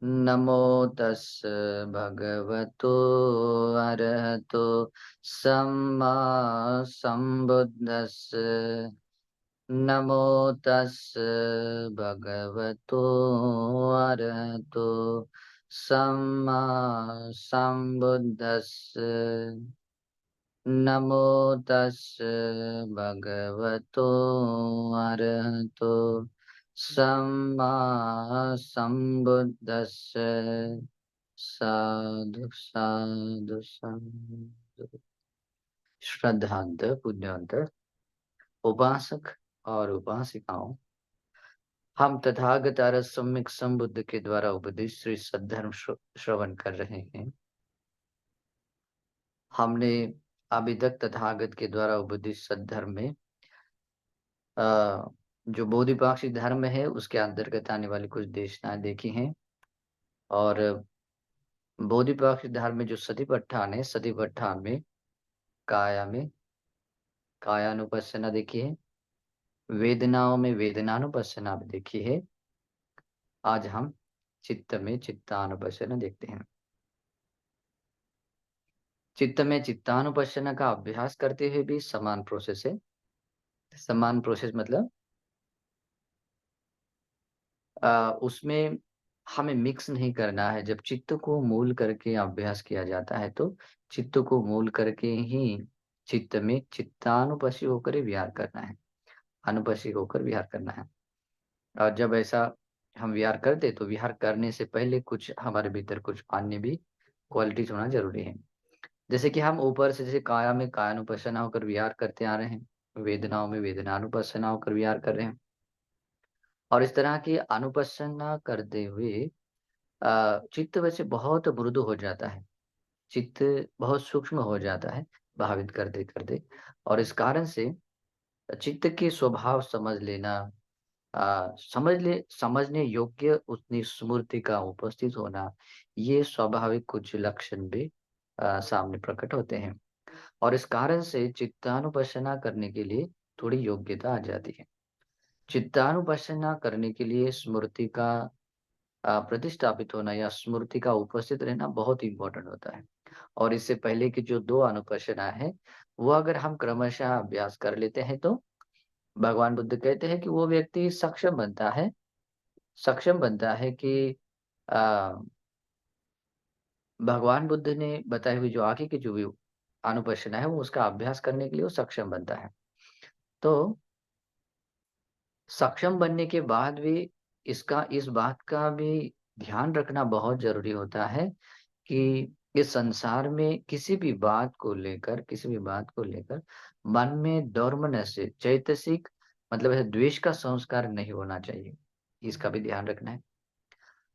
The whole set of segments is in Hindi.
नमो तस् भगवतो अरहतो सम्मा सम्बुद्धस्स। नमो तस् भगवतो अरहतो सम्मा सम्बुद्धस्स। नमो तस् भगवतो अरहतो सम्मा सम्बुद्धस्स। साधु साधु साधु। श्रद्धांत पुण्यवंत उपासक और उपासिकाओं, हम तथागत सम्यक संबुद्ध के द्वारा उपदेश श्री सद्धर्म श्रवण कर रहे हैं। हमने अभी तक तथागत के द्वारा उपदेश सद्धर्म में जो बोधिपाक्षिक धर्म है उसके अंतर्गत आने वाली कुछ देशनाएं देखी हैं। और बोधिपाक्षिक धर्म में जो सतिपट्ठान है, सतिपट्ठान में कायानुपස්සना देखी है, वेदनाओं में वेदनानुपස්සना भी देखी है। आज हम चित्त में चित्तानुपස්සना देखते हैं। चित्त में चित्तानुपස්සना का अभ्यास करते हुए भी समान प्रोसेस है। समान प्रोसेस मतलब उसमें हमें मिक्स नहीं करना है। जब चित्त को मूल करके अभ्यास किया जाता है तो चित्त को मूल करके ही चित्त में चित्तानुपस्सी होकर ही विहार करना है, अनुपस्सी होकर विहार करना है। और जब ऐसा हम विहार करते तो विहार करने से पहले कुछ हमारे भीतर कुछ अन्य भी क्वालिटीज होना जरूरी है। जैसे कि हम ऊपर से जैसे काया में कायानुपස්සना होकर विहार करते आ रहे हैं, वेदनाओं में वेदनानुपස්සना होकर विहार कर रहे हैं। और इस तरह की अनुपස්සना करते हुए चित्त वैसे बहुत मृदु हो जाता है, चित्त बहुत सूक्ष्म हो जाता है भावित करते करते। और इस कारण से चित्त के स्वभाव समझ लेना, समझने योग्य उतनी स्मृति का उपस्थित होना, ये स्वाभाविक कुछ लक्षण भी सामने प्रकट होते हैं। और इस कारण से चित्तानुपස්සना करने के लिए थोड़ी योग्यता आ जाती है। चित्तानुपස්සना करने के लिए स्मृति का प्रतिष्ठापित होना या स्मृति का उपस्थित रहना बहुत इंपॉर्टेंट होता है। और इससे पहले की जो दो अनुपස්සना है वो अगर हम क्रमशः अभ्यास कर लेते हैं तो भगवान बुद्ध कहते हैं कि वो व्यक्ति सक्षम बनता है कि आ, भगवान बुद्ध ने बताई हुई जो आगे की जो भी अनुपස්සना है वो उसका अभ्यास करने के लिए वो सक्षम बनता है। तो सक्षम बनने के बाद भी इस बात का भी ध्यान रखना बहुत जरूरी होता है कि इस संसार में किसी भी बात को लेकर मन में दौर्मनस्य चैतसिक मतलब है द्वेष का संस्कार नहीं होना चाहिए। इसका भी ध्यान रखना है।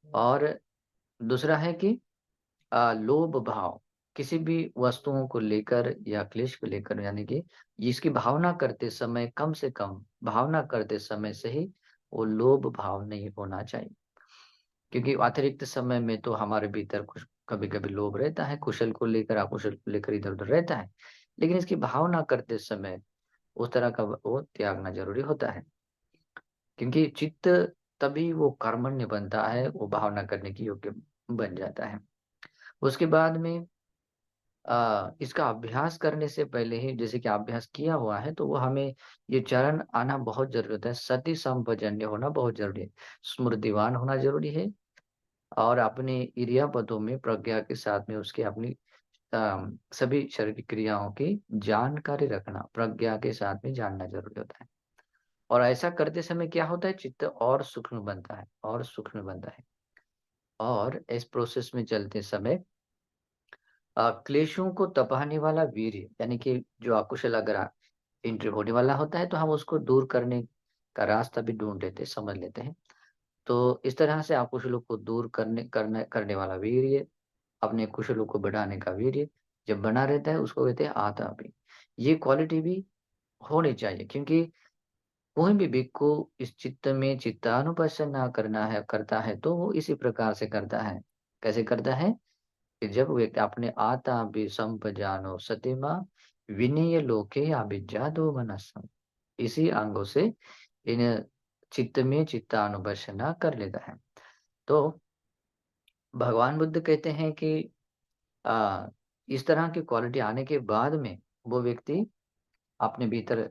और दूसरा है कि लोभ भाव किसी भी वस्तुओं को लेकर या क्लेश को लेकर, यानी कि इसकी भावना करते समय कम से कम भावना करते समय से ही वो लोभ भाव नहीं होना चाहिए। क्योंकि अतिरिक्त समय में तो हमारे भीतर कुछ कभी कभी लोभ रहता है, कुशल को लेकर अकुशल को लेकर इधर उधर रहता है। लेकिन इसकी भावना करते समय उस तरह का वो त्यागना जरूरी होता है। क्योंकि चित्त तभी वो कर्मण्य बनता है, वो भावना करने की योग्य बन जाता है। उसके बाद में इसका अभ्यास करने से पहले ही जैसे कि अभ्यास किया हुआ है तो वो हमें ये चरण आना बहुत जरूरी होता है। सती संपजन्य होना बहुत जरूरी है, स्मृतिवान होना जरूरी है। और अपने इरियापतों में प्रज्ञा के साथ में उसके अपनी सभी शारीरिक क्रियाओं की जानकारी रखना प्रज्ञा के साथ में जानना जरूरी होता है। और ऐसा करते समय क्या होता है, चित्त और सूक्ष्म बनता है और सूक्ष्म बनता है। और इस प्रोसेस में चलते समय क्लेशों को तपाने वाला वीर्य, यानी कि जो अकुशल अगर एंट्री होने वाला होता है तो हम उसको दूर करने का रास्ता भी ढूंढ लेते हैं, समझ लेते हैं। तो इस तरह से अकुशलों को दूर करने वाला वीर्य, अपने कुशलों को बढ़ाने का वीर्य जब बना रहता है उसको कहते हैं आतापी। ये क्वालिटी भी होनी चाहिए। क्योंकि कोई भी भिक्खु इस चित्त में चित्तानुपස්සना करता है तो वो इसी प्रकार से करता है। कैसे करता है कि जब व्यक्ति अपने आता भी संपजानो सतिमा विनय लोके अभिजातो मनस्सम, इसी अंगों से इन चित्त में चित्तानुपස්සना कर लेता है। तो भगवान बुद्ध कहते हैं कि इस तरह की क्वालिटी आने के बाद में वो व्यक्ति अपने भीतर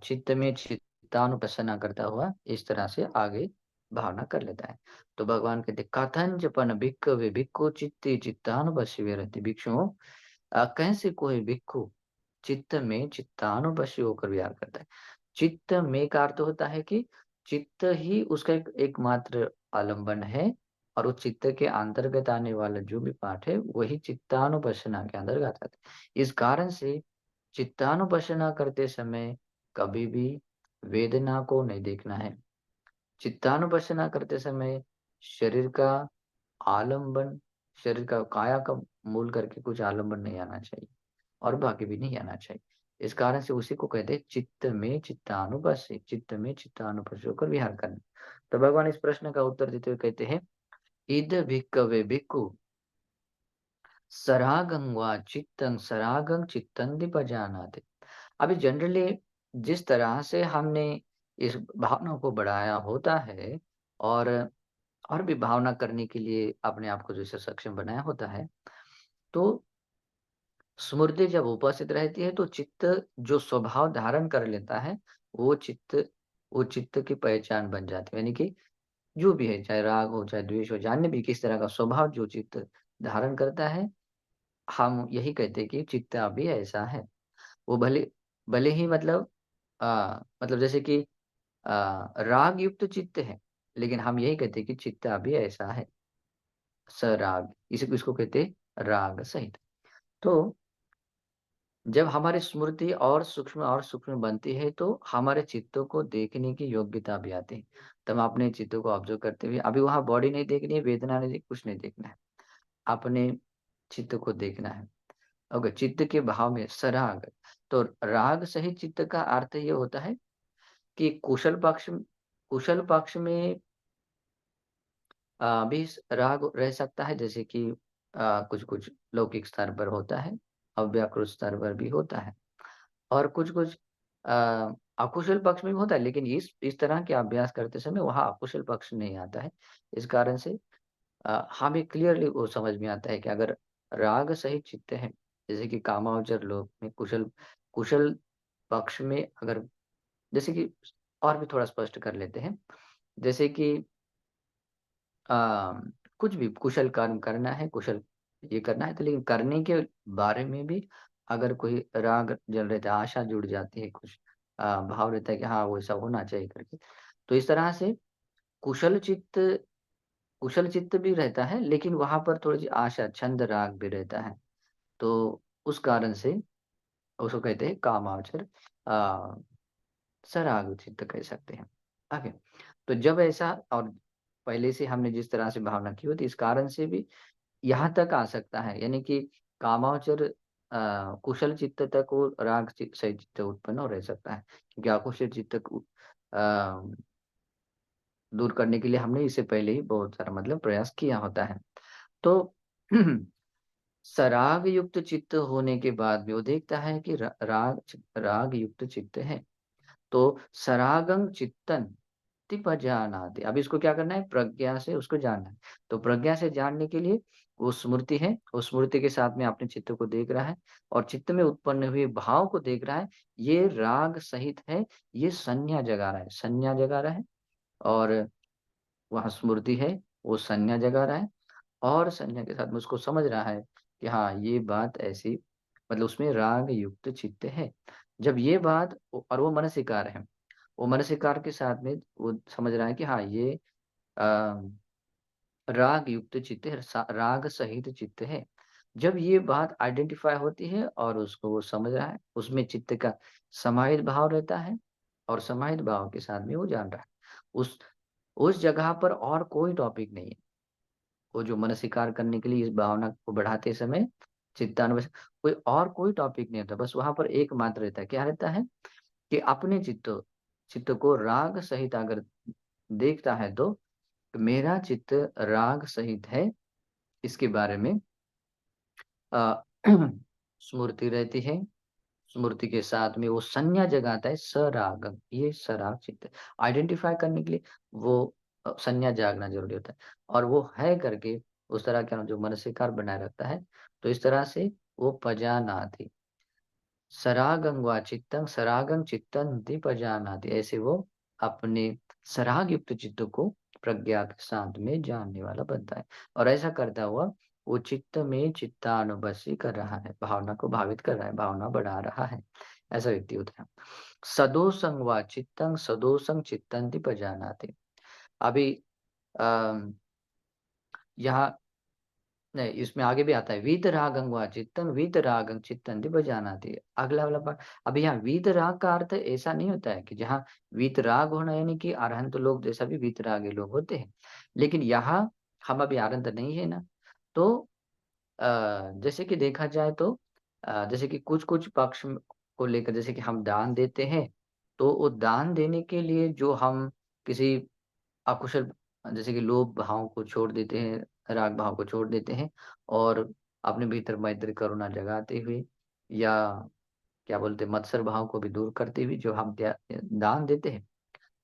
चित्त में चित्तानुपස්සना करता हुआ इस तरह से आगे भावना कर लेता है। तो भगवान कहते कथंच पन भिक्खवे भिक्खु चित्ते चित्तानुपश्य विरति। भिक्षुओं, कैसे कोई भिक्षु चित्त में चित्तानुपश्य होकर विहार करता है। चित्त में का अर्थ होता है कि चित्त ही उसका एक एकमात्र आलंबन है, और उस चित्त के अंतर्गत आने वाला जो भी पाठ है वही चित्तानुपස්සना के अंतर्गत आता है। इस कारण से चित्तानुपස්සना करते समय कभी भी वेदना को नहीं देखना है। चित्तानुपස්සना करते समय शरीर का आलंबन, शरीर का काया का मूल करके कुछ आलंबन नहीं आना चाहिए, और बाकी भी नहीं आना चाहिए। इस कारण से उसी को कहते हैं चित्त में चित्तानुपस्य, चित्त में चित्तानुपस्य होकर विहार करना। तो भगवान इस प्रश्न का उत्तर देते हुए कहते हैं इद भिक्खवे भिक्खु सरागं वा चित्तं सरागं चित्तं दीपजानाति। अभी जनरली जिस तरह से हमने इस भावना को बढ़ाया होता है, और और भी भावना करने के लिए अपने आप को जैसे सक्षम बनाया होता है, तो स्मृति जब उपस्थित रहती है तो चित्त जो स्वभाव धारण कर लेता है, वो चित्त वो चित्त की पहचान बन जाती है। यानी कि जो भी है, चाहे राग हो, चाहे द्वेष हो, जानने भी किस तरह का स्वभाव जो चित्त धारण करता है, हम यही कहते हैं कि चित्त अभी ऐसा है। वो भले भले ही मतलब जैसे कि राग युक्त चित्त है, लेकिन हम यही कहते हैं कि चित्त अभी ऐसा है, सराग, इसी इसको कहते हैं राग सहित। तो जब हमारी स्मृति और सूक्ष्म बनती है, तो हमारे चित्तों को देखने की योग्यता भी आती है। तब हम अपने चित्तों को ऑब्जर्व करते हुए, अभी वहाँ बॉडी नहीं देखनी है, वेदना नहीं, कुछ नहीं देखना है, अपने चित्त को देखना है। ओके, चित्त के भाव में सराग। तो राग सहित चित्त का अर्थ ये होता है कि कुशल पक्ष में भी राग रह सकता है, जैसे कि कुछ-कुछ लौकिक स्तर पर होता है, अव्याकृत स्तर पर भी होता है, और कुछ-कुछ अ, अकुशल पक्ष में भी होता है, लेकिन इस तरह के अभ्यास करते समय वहाँ अकुशल पक्ष नहीं आता है। इस कारण से हमें क्लियरली वो समझ में आता है कि अगर राग सहित चित्त है, जैसे कि कामावचर लोग में कुशल कुशल पक्ष में अगर, जैसे कि और भी थोड़ा स्पष्ट कर लेते हैं। जैसे कि अ, कुछ भी कुशल कर्म करना है, कुशल ये करना है, तो लेकिन करने के बारे में भी अगर कोई राग जल रहता है, आशा जुड़ जाती है, कुछ भाव रहता है कि हाँ, वैसा होना चाहिए करके। तो इस तरह से कुशल चित्त कुशल चित्त भी रहता है, लेकिन वहाँ पर थोड़ी-सी आशा, छंद राग भी रहता है। तो उस कारण से उसको कहते हैं कामावचर सराग चित्त कह सकते हैं। ओके। तो जब ऐसा, और पहले से हमने जिस तरह से भावना की होती, इस कारण से भी यहाँ तक आ सकता है, यानी कि कामावचर कुशल चित्त तक वो राग सहित चित्त उत्पन्न हो रह सकता है, क्योंकि अकुशल चित्त को दूर करने के लिए हमने इससे पहले ही बहुत सारा प्रयास किया होता है। तो सराग युक्त चित्त होने के बाद भी वो देखता है कि राग युक्त चित्त है, तो सरागं चित्तन तिपजानाति। अब इसको क्या करना है? प्रज्ञा से उसको जानना है। तो प्रज्ञा से जानने के लिए वो स्मृति है, उस स्मृति के साथ में अपने चित्त को देख रहा है, और चित्त में उत्पन्न हुए भाव को देख रहा है। ये राग सहित है, ये संज्ञा जगा रहा है, संज्ञा जगा रहा है, और वहाँ स्मृति है, वो संज्ञा जगा रहा है, और संज्ञा के साथ में उसको समझ रहा है कि हाँ, ये बात ऐसी, उसमें राग युक्त चित्त है। जब ये बात, और वो मनसिकार है, वो मनसिकार के साथ में वो समझ रहा है कि हाँ, ये अ, राग युक्त चित्त है, राग सहित चित्त है। जब ये बात आइडेंटिफाई होती है और उसको वो समझ रहा है, उसमें चित्त का समाहित भाव रहता है, और समाहित भाव के साथ में वो जान रहा है। उस उस जगह पर और कोई टॉपिक नहीं है। वो जो मन स्वीकार करने के लिए इस भावना को बढ़ाते समय चित्तान्वेष, कोई और कोई टॉपिक नहीं होता, बस वहाँ पर एकमात्र रहता है। क्या रहता है कि अपने चित्त को राग सहित अगर देखता है, तो मेरा चित्त राग सहित है, इसके बारे में अ, स्मृति रहती है। स्मृति के साथ में वो संज्ञा जगाता है, सरागम, ये सराग चित्त। आइडेंटिफाई करने के लिए वो संज्ञा जागना ज़रूरी होता है और वो है करके उस तरह का जो मनसिकार बनाए रखता है, तो इस तरह से वो पजानाति। सरागं वा चित्तं सरागं चित्तन्ति पजानाति, ऐसे वो अपने सराग युक्त चित्त को प्रज्ञा के साथ में जानने वाला बनता है। और ऐसा करता हुआ वो चित्त में चित्तानुबसी कर रहा है, भावना को भावित कर रहा है, भावना बढ़ा रहा है। ऐसा व्यक्ति होता है। सदोषं वा चित्तं सदोषं चित्तन्ति पजानाति। अभी अ, यहाँ नहीं, इसमें आगे भी आता है वीतरागं वा चित्तं वीतरागं चित्तन्ति बजानाति। अगला वाला पार्ट। अब यहाँ वीतराग का अर्थ ऐसा नहीं होता है कि जहाँ वीतराग होना यानी कि अरहंत लोग जैसा भी वीतरागी लोग होते हैं। लेकिन यहाँ हम अभी अरहंत नहीं है ना, तो जैसे कि देखा जाए तो जैसे कि कुछ-कुछ पक्ष को लेकर जैसे कि हम दान देते हैं, तो वो दान देने के लिए जो हम किसी अकुशल जैसे कि लोभ भाव को छोड़ देते हैं, राग भाव को छोड़ देते हैं और अपने भीतर मैत्री करुणा जगाते हुए या क्या बोलते हैं मत्सर भाव को भी दूर करते हुए जो हम दान देते हैं,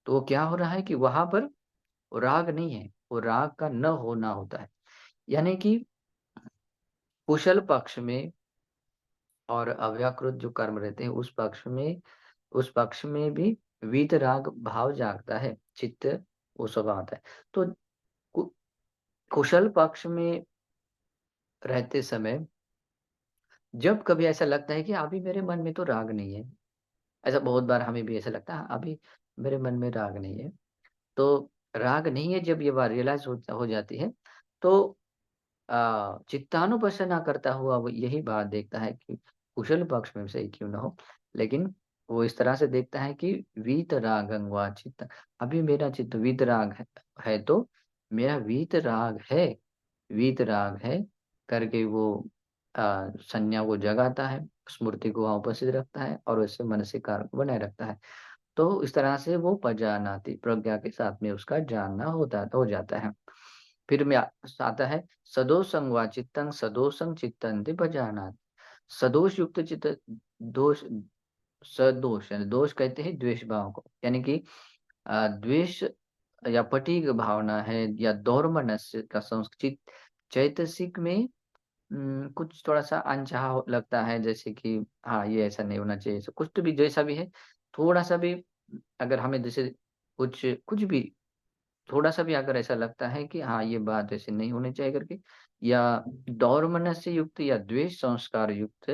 तो वो क्या हो रहा है कि वहाँ पर वो राग नहीं है, वो राग का न होना होता है। यानी कि कुशल पक्ष में और अव्याकृत जो कर्म रहते हैं उस पक्ष में भी वीतराग भाव जागता है, चित्त वो स्वभाव आता है। तो कु कुशल पक्ष में रहते समय जब कभी ऐसा लगता है कि अभी मेरे मन में तो राग नहीं है, ऐसा बहुत बार हमें भी ऐसा लगता है अभी मेरे मन में राग नहीं है। तो राग नहीं है जब ये बात रियलाइज़ हो जाती है, तो चित्तानुपස්සना करता हुआ वो यही बात देखता है कि कुशल पक्ष में से ही क्यों ना हो, लेकिन वो इस तरह से देखता है कि वीतरागं वा चित्त, अभी मेरा चित्त वीतराग है तो मेरा वीतराग है करके वो संज्ञा को जगाता है, स्मृति को वहाँ उपस्थित रखता है और उससे मानसिक कार्य को बनाए रखता है। तो इस तरह से वो पजानाति प्रज्ञा के साथ में उसका जानना होता हो जाता है। फिर में आता है सदोषं वा चित्तं सदोषं चित्तन्ति पजानाति। सदोष युक्त चित्त दोष सदोष यानी दोष कहते हैं द्वेष भाव को। यानी कि द्वेष या फटीग भावना है या दोर्मनस्य का संचित चैतसिक में कुछ थोड़ा-सा अनचाहा लगता है जैसे कि हाँ, ये ऐसा नहीं होना चाहिए, ऐसा कुछ तो भी जैसा भी है, थोड़ा-सा भी अगर हमें जैसे कुछ कुछ भी थोड़ा-सा भी अगर ऐसा लगता है कि हाँ, ये बात ऐसे नहीं होनी चाहिए करके या दौर्मनस्य युक्त या द्वेष संस्कार युक्त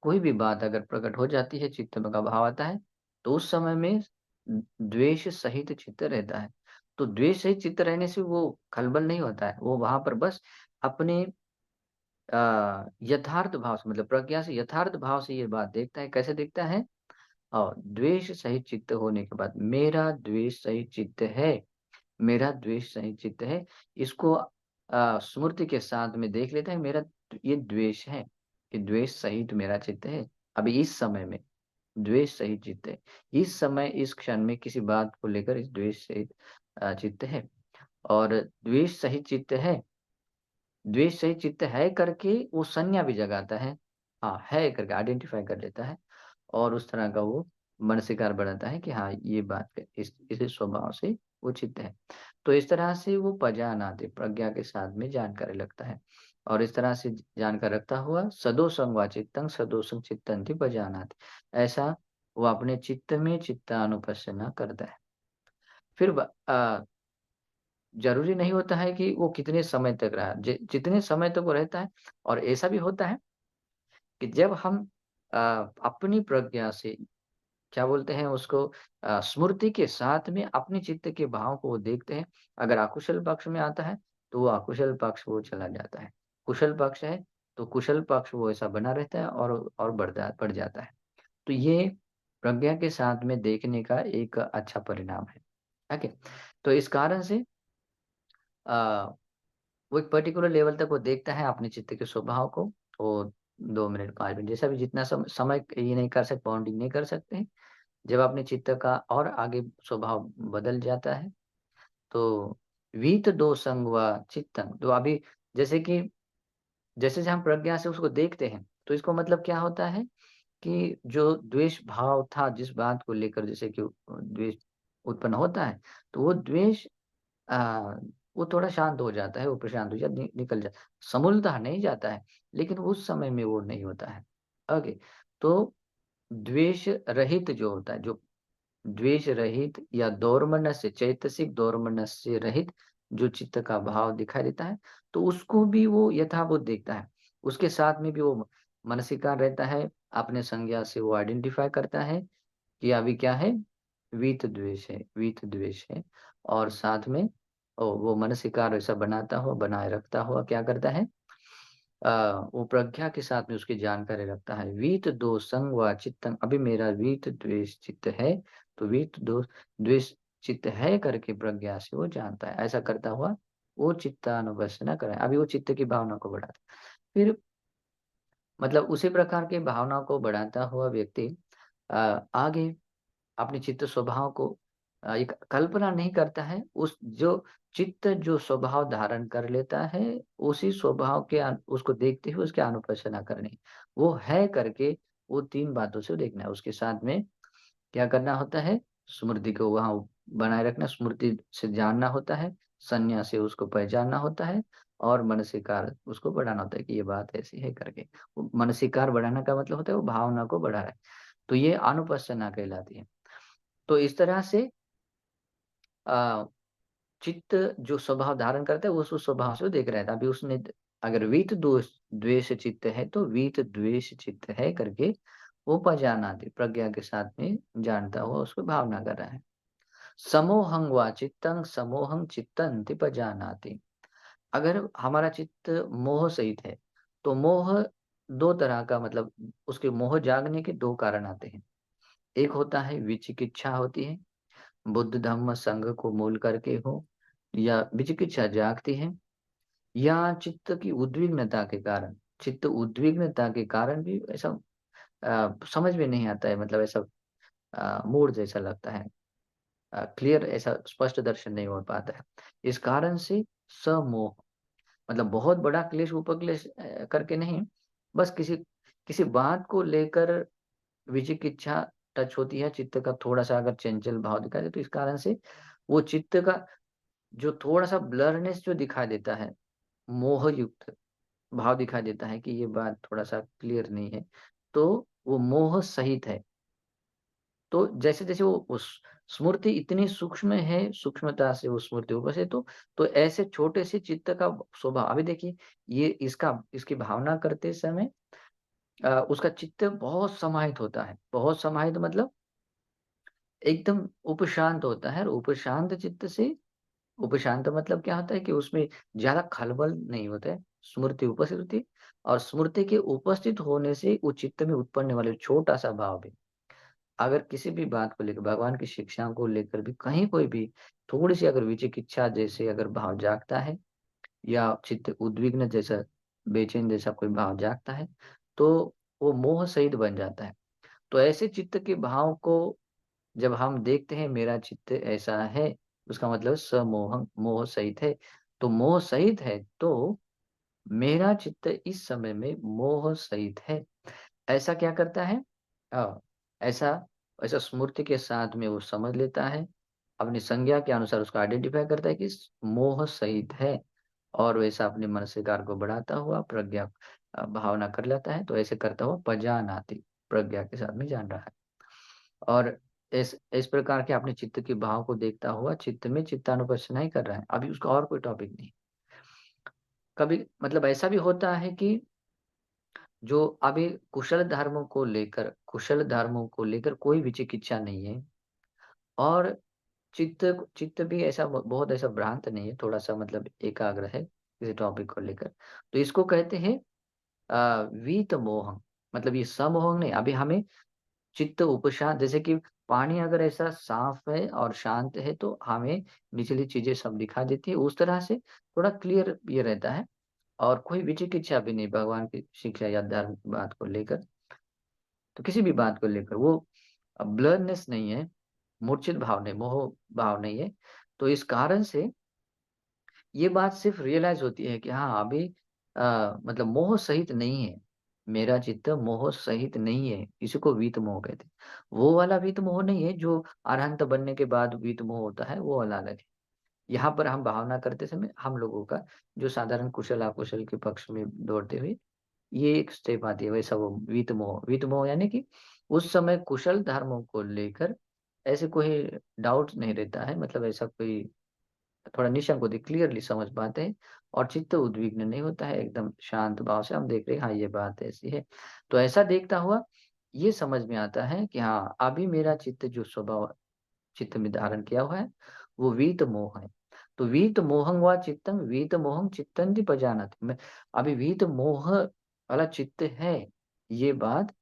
कोई भी बात अगर प्रकट हो जाती है, चित्त में का भाव आता है, तो उस समय में द्वेष सहित चित्त रहता है। तो द्वेष सहित चित्त रहने से वो खलबल नहीं होता है, वो वहाँ पर बस अपने यथार्थ भाव से मतलब प्रज्ञा से यथार्थ भाव से ये बात देखता है, कैसे देखता है? और द्वेष सहित चित्त होने के बाद मेरा द्वेष सहित चित्त है, मेरा द्वेष सहित चित्त है, इसको स्मृति के साथ में देख लेता है मेरा ये द्वेष है, ये द्वेष सहित मेरा चित्त है। अभी इस समय में द्वेष सहित चित्त है। इस समय, इस क्षण में किसी बात को लेकर इस द्वेष सहित चित्त है और द्वेष सहित चित्त है द्वेष सहित चित्त है करके वो संज्ञा भी जगाता है। हाँ, है करके आइडेंटिफ़ाई कर लेता है और उस तरह का वो मनसीकार बनाता है कि हाँ, ये बात है, इस स्वभाव से वो चित्त है। तो इस तरह से वो पजानाति प्रज्ञा के साथ में जानकारी रखता है और इस तरह से जानकर रखता हुआ सदोषं वा चित्तं सदोषं चित्तन्ति पजानाति। ऐसा वो अपने चित्त में चित्तानुपස්සना करता है। फिर ज़रूरी नहीं होता है कि वो कितने समय तक रहा, जितने समय तक वो रहता है और ऐसा भी होता है कि जब हम अ, अपनी प्रज्ञा से क्या बोलते हैं उसको स्मृति के साथ में अपने चित्त के भाव को वो देखते हैं। अगर अकुशल पक्ष में आता है, तो वो अकुशल पक्ष वो चला जाता है। कुशल पक्ष है, तो कुशल पक्ष वो ऐसा बना रहता है और बढ़ जाता है। तो ये प्रज्ञा के साथ में देखने का एक अच्छा परिणाम है। ठीक है? तो इस कारण से अ वो एक पर्टिकुलर लेवल तक वो देखता है अपने चित्त के स्वभाव को। वो 2 मिनट, 5 मिनट जैसा भी जितना समय ये नहीं कर सकते, बाउंडिंग नहीं कर सकते हैं। जब अपने चित्त का और आगे स्वभाव बदल जाता है, तो वीत दोषं व चित्तं तो अभी जैसे कि जैसे-जैसे हम प्रज्ञा से उसको देखते हैं, तो इसको मतलब क्या होता है कि जो द्वेष भाव था जिस बात को लेकर जैसे कि द्वेष उत्पन्न होता है, तो वो द्वेष अ, वो थोड़ा शांत हो जाता है, वो प्रशांत हो जाता है, निकल जाता है। समूलतः नहीं जाता है, लेकिन उस समय में वो नहीं होता है। ओके, तो द्वेष रहित जो होता है, जो द्वेष रहित या दोर्मनस्य, चैतसिक दोर्मनस्य रहित जो चित्त का भाव दिखाई देता है, तो उसको भी वो यथाभूत देखता है। उसके साथ में भी वो मनसिकार रहता है, अपने संज्ञा से वो आइडेंटिफ़ाई करता है कि अभी क्या है, वीत द्वेष है। और साथ में वो मनसिकार ऐसा बनाता हुआ, बनाए रखता हुआ क्या करता है, अ, वो प्रज्ञा के साथ में उसकी जानकारी रखता है। वीत दो संग व चित्तंग, अभी मेरा वीत द्वेष चित्त है, तो वीत दो द्वेष चित्त है करके प्रज्ञा से वो जानता है। ऐसा करता हुआ वो चित्तानुपස්සना कराए। अभी वो चित्त की भावना को बढ़ाता है। फिर मतलब उसी प्रकार की भावना को बढ़ाता हुआ व्यक्ति आगे अपने चित्त स्वभाव को एक कल्पना नहीं करता है, उस जो चित्त जो स्वभाव धारण कर लेता है, उसी स्वभाव के उसको देखते हुए उसकी अनुपस्थिति करनी। वो है करके वो 3 बातों से देखना है। उसके साथ में क्या करना होता है, स्मृति को वहाँ बनाए रखना, स्मृति से जानना होता है, संज्ञा से उसको पहचानना होता है और मनसिकार उसको बढ़ाना होता है कि ये बात ऐसी है करके। वो मनसिकार बढ़ाने का मतलब होता है वो भावना को बढ़ा रहा है। तो ये अनुपस्थिति कहलाती है। तो इस तरह से अ, चित्त जो स्वभाव धारण करता है वो उस स्वभाव से वो देख रहा था। अभी उसने अगर वीत दोष द्वेष चित्त है तो वीत द्वेष चित्त है करके वो पहचानाति प्रज्ञा के साथ में जानता हुआ उसको भावना कर रहा है। समोहं वा चित्तं समोहं चित्तंति पजानाति। अगर हमारा चित्त मोह सहित है, तो मोह 2 तरह का मतलब उसके मोह जागने के 2 कारण आते हैं। एक होता है विचिकित्सा होती है, बुद्ध धम्म संघ को मूल करके हो, या विचिकित्सा जागती है, या चित्त की उद्विग्नता के कारण। चित्त उद्विग्नता के कारण भी ऐसा समझ में नहीं आता है, मतलब ऐसा मूड जैसा लगता है, क्लियर ऐसा स्पष्ट दर्शन नहीं हो पाता है। इस कारण से समोह मतलब बहुत बड़ा क्लेश उपक्लेश करके नहीं, बस किसी किसी बात को लेकर विचिकित्सा टच होती है, चित्त का थोड़ा-सा अगर चंचल भाव दिखाई दे, तो इस कारण से वो चित्त का जो थोड़ा-सा ब्लरनेस जो दिखाई देता है, मोहयुक्त भाव दिखाई देता है कि ये बात थोड़ा-सा क्लियर नहीं है, तो वो मोह सहित है। तो जैसे-जैसे वो उस स्मृति इतनी सूक्ष्म है, सूक्ष्मता से वो स्मृति उपस्थित तो ऐसे छोटे से चित्त का स्वभाव अभी देखिए, ये इसकी भावना करते समय उसका चित्त बहुत समाहित होता है। बहुत समाहित मतलब एकदम उपशांत होता है, और उपशांत चित्त से उपशांत मतलब क्या होता है कि उसमें ज़्यादा खलबल नहीं होता है, स्मृति उपस्थित होती है, और स्मृति के उपस्थित होने से उस चित्त में उत्पन्न वाले छोटा-सा भाव भी, अगर किसी भी बात को लेकर भगवान की शिक्षाओं को लेकर भी कहीं कोई भी थोड़ी-सी अगर विचिकित्सा जैसे अगर भाव जागता है, या चित्त उद्विग्न जैसा, बेचैन जैसा कोई भाव जागता है, तो वो मोह सहित बन जाता है। तो ऐसे चित्त के भाव को जब हम देखते हैं मेरा चित्त ऐसा है, उसका मतलब समोहं मोह सहित है। तो मोह सहित है, तो मेरा चित्त इस समय में मोह सहित है। ऐसा क्या करता है? अ, ऐसा ऐसा स्मृति के साथ में वो समझ लेता है, अपनी संज्ञा के अनुसार उसको आइडेंटिफ़ाई करता है कि मोह सहित है, और वैसा अपने मनसिकार को बढ़ाता हुआ प्रज्ञा भावना कर लेता है। तो ऐसे करता हुआ पजानाति, प्रज्ञा के साथ में जान रहा है। और इस प्रकार के अपने चित्त के भाव को देखता हुआ चित्त में चित्तानुपस्थिति नहीं कर रहा है। अभी उसका और कोई टॉपिक नहीं। कभी मतलब ऐसा भी होता है कि जो अभी कुशल धर्मों को लेकर कोई विचिकित्सा नहीं है, और चित्त चित्त भी ऐसा बहुत ऐसा भ्रांत नहीं है, थोड़ा-सा मतलब एकाग्र है किसी टॉपिक को लेकर। तो इसको कहते हैं वीतमोहम्, मतलब ये समोह नहीं। अभी हमें चित्त उपशांत, जैसे कि पानी अगर ऐसा साफ है और शांत है, तो हमें निचली चीज़ें सब दिखाई देती है। उस तरह से थोड़ा क्लियर ये रहता है, और कोई विचिकित्सा भी नहीं भगवान की शिक्षा या धर्म की बात को लेकर। तो किसी भी बात को लेकर वो ब्लरनेस नहीं है, मूर्छित भाव नहीं, मोह भाव नहीं है। तो इस कारण से ये बात सिर्फ़ रियलाइज़ होती है कि हाँ, अभी मतलब मोह सहित नहीं है। मेरा चित्त मोह सहित नहीं है, इसी को वीत मोह कहते हैं। वो वाला वीत मोह नहीं है जो अरहंत बनने के बाद वीत मोह होता है, वो वाला अलग है। यहाँ पर हम भावना करते समय हम लोगों का जो साधारण कुशल-अकुशल के पक्ष में दौड़ते हुए ये एक स्टेप आती है, वैसा वो वीत मोह। वीत मोह यानी कि उस समय कुशल धर्मों को लेकर ऐसे कोई डाउट नहीं रहता है, मतलब ऐसा कोई थोड़ा निशंक होती है, क्लियरली समझ पाते हैं और चित्त उद्विग्न नहीं होता है, एकदम शांत भाव से हम देख रहे हैं, हाँ, ये बात ऐसी है। तो ऐसा देखता हुआ ये समझ में आता है कि हाँ, अभी मेरा चित्त जो स्वभाव चित्त में धारण किया हुआ है, वो वीत मोह है। तो वीत मोहं वा चित्तं वीत मोहं चित्तंति पजानाति। मैं अभी वीत मोह वाला चित्त है, ये बात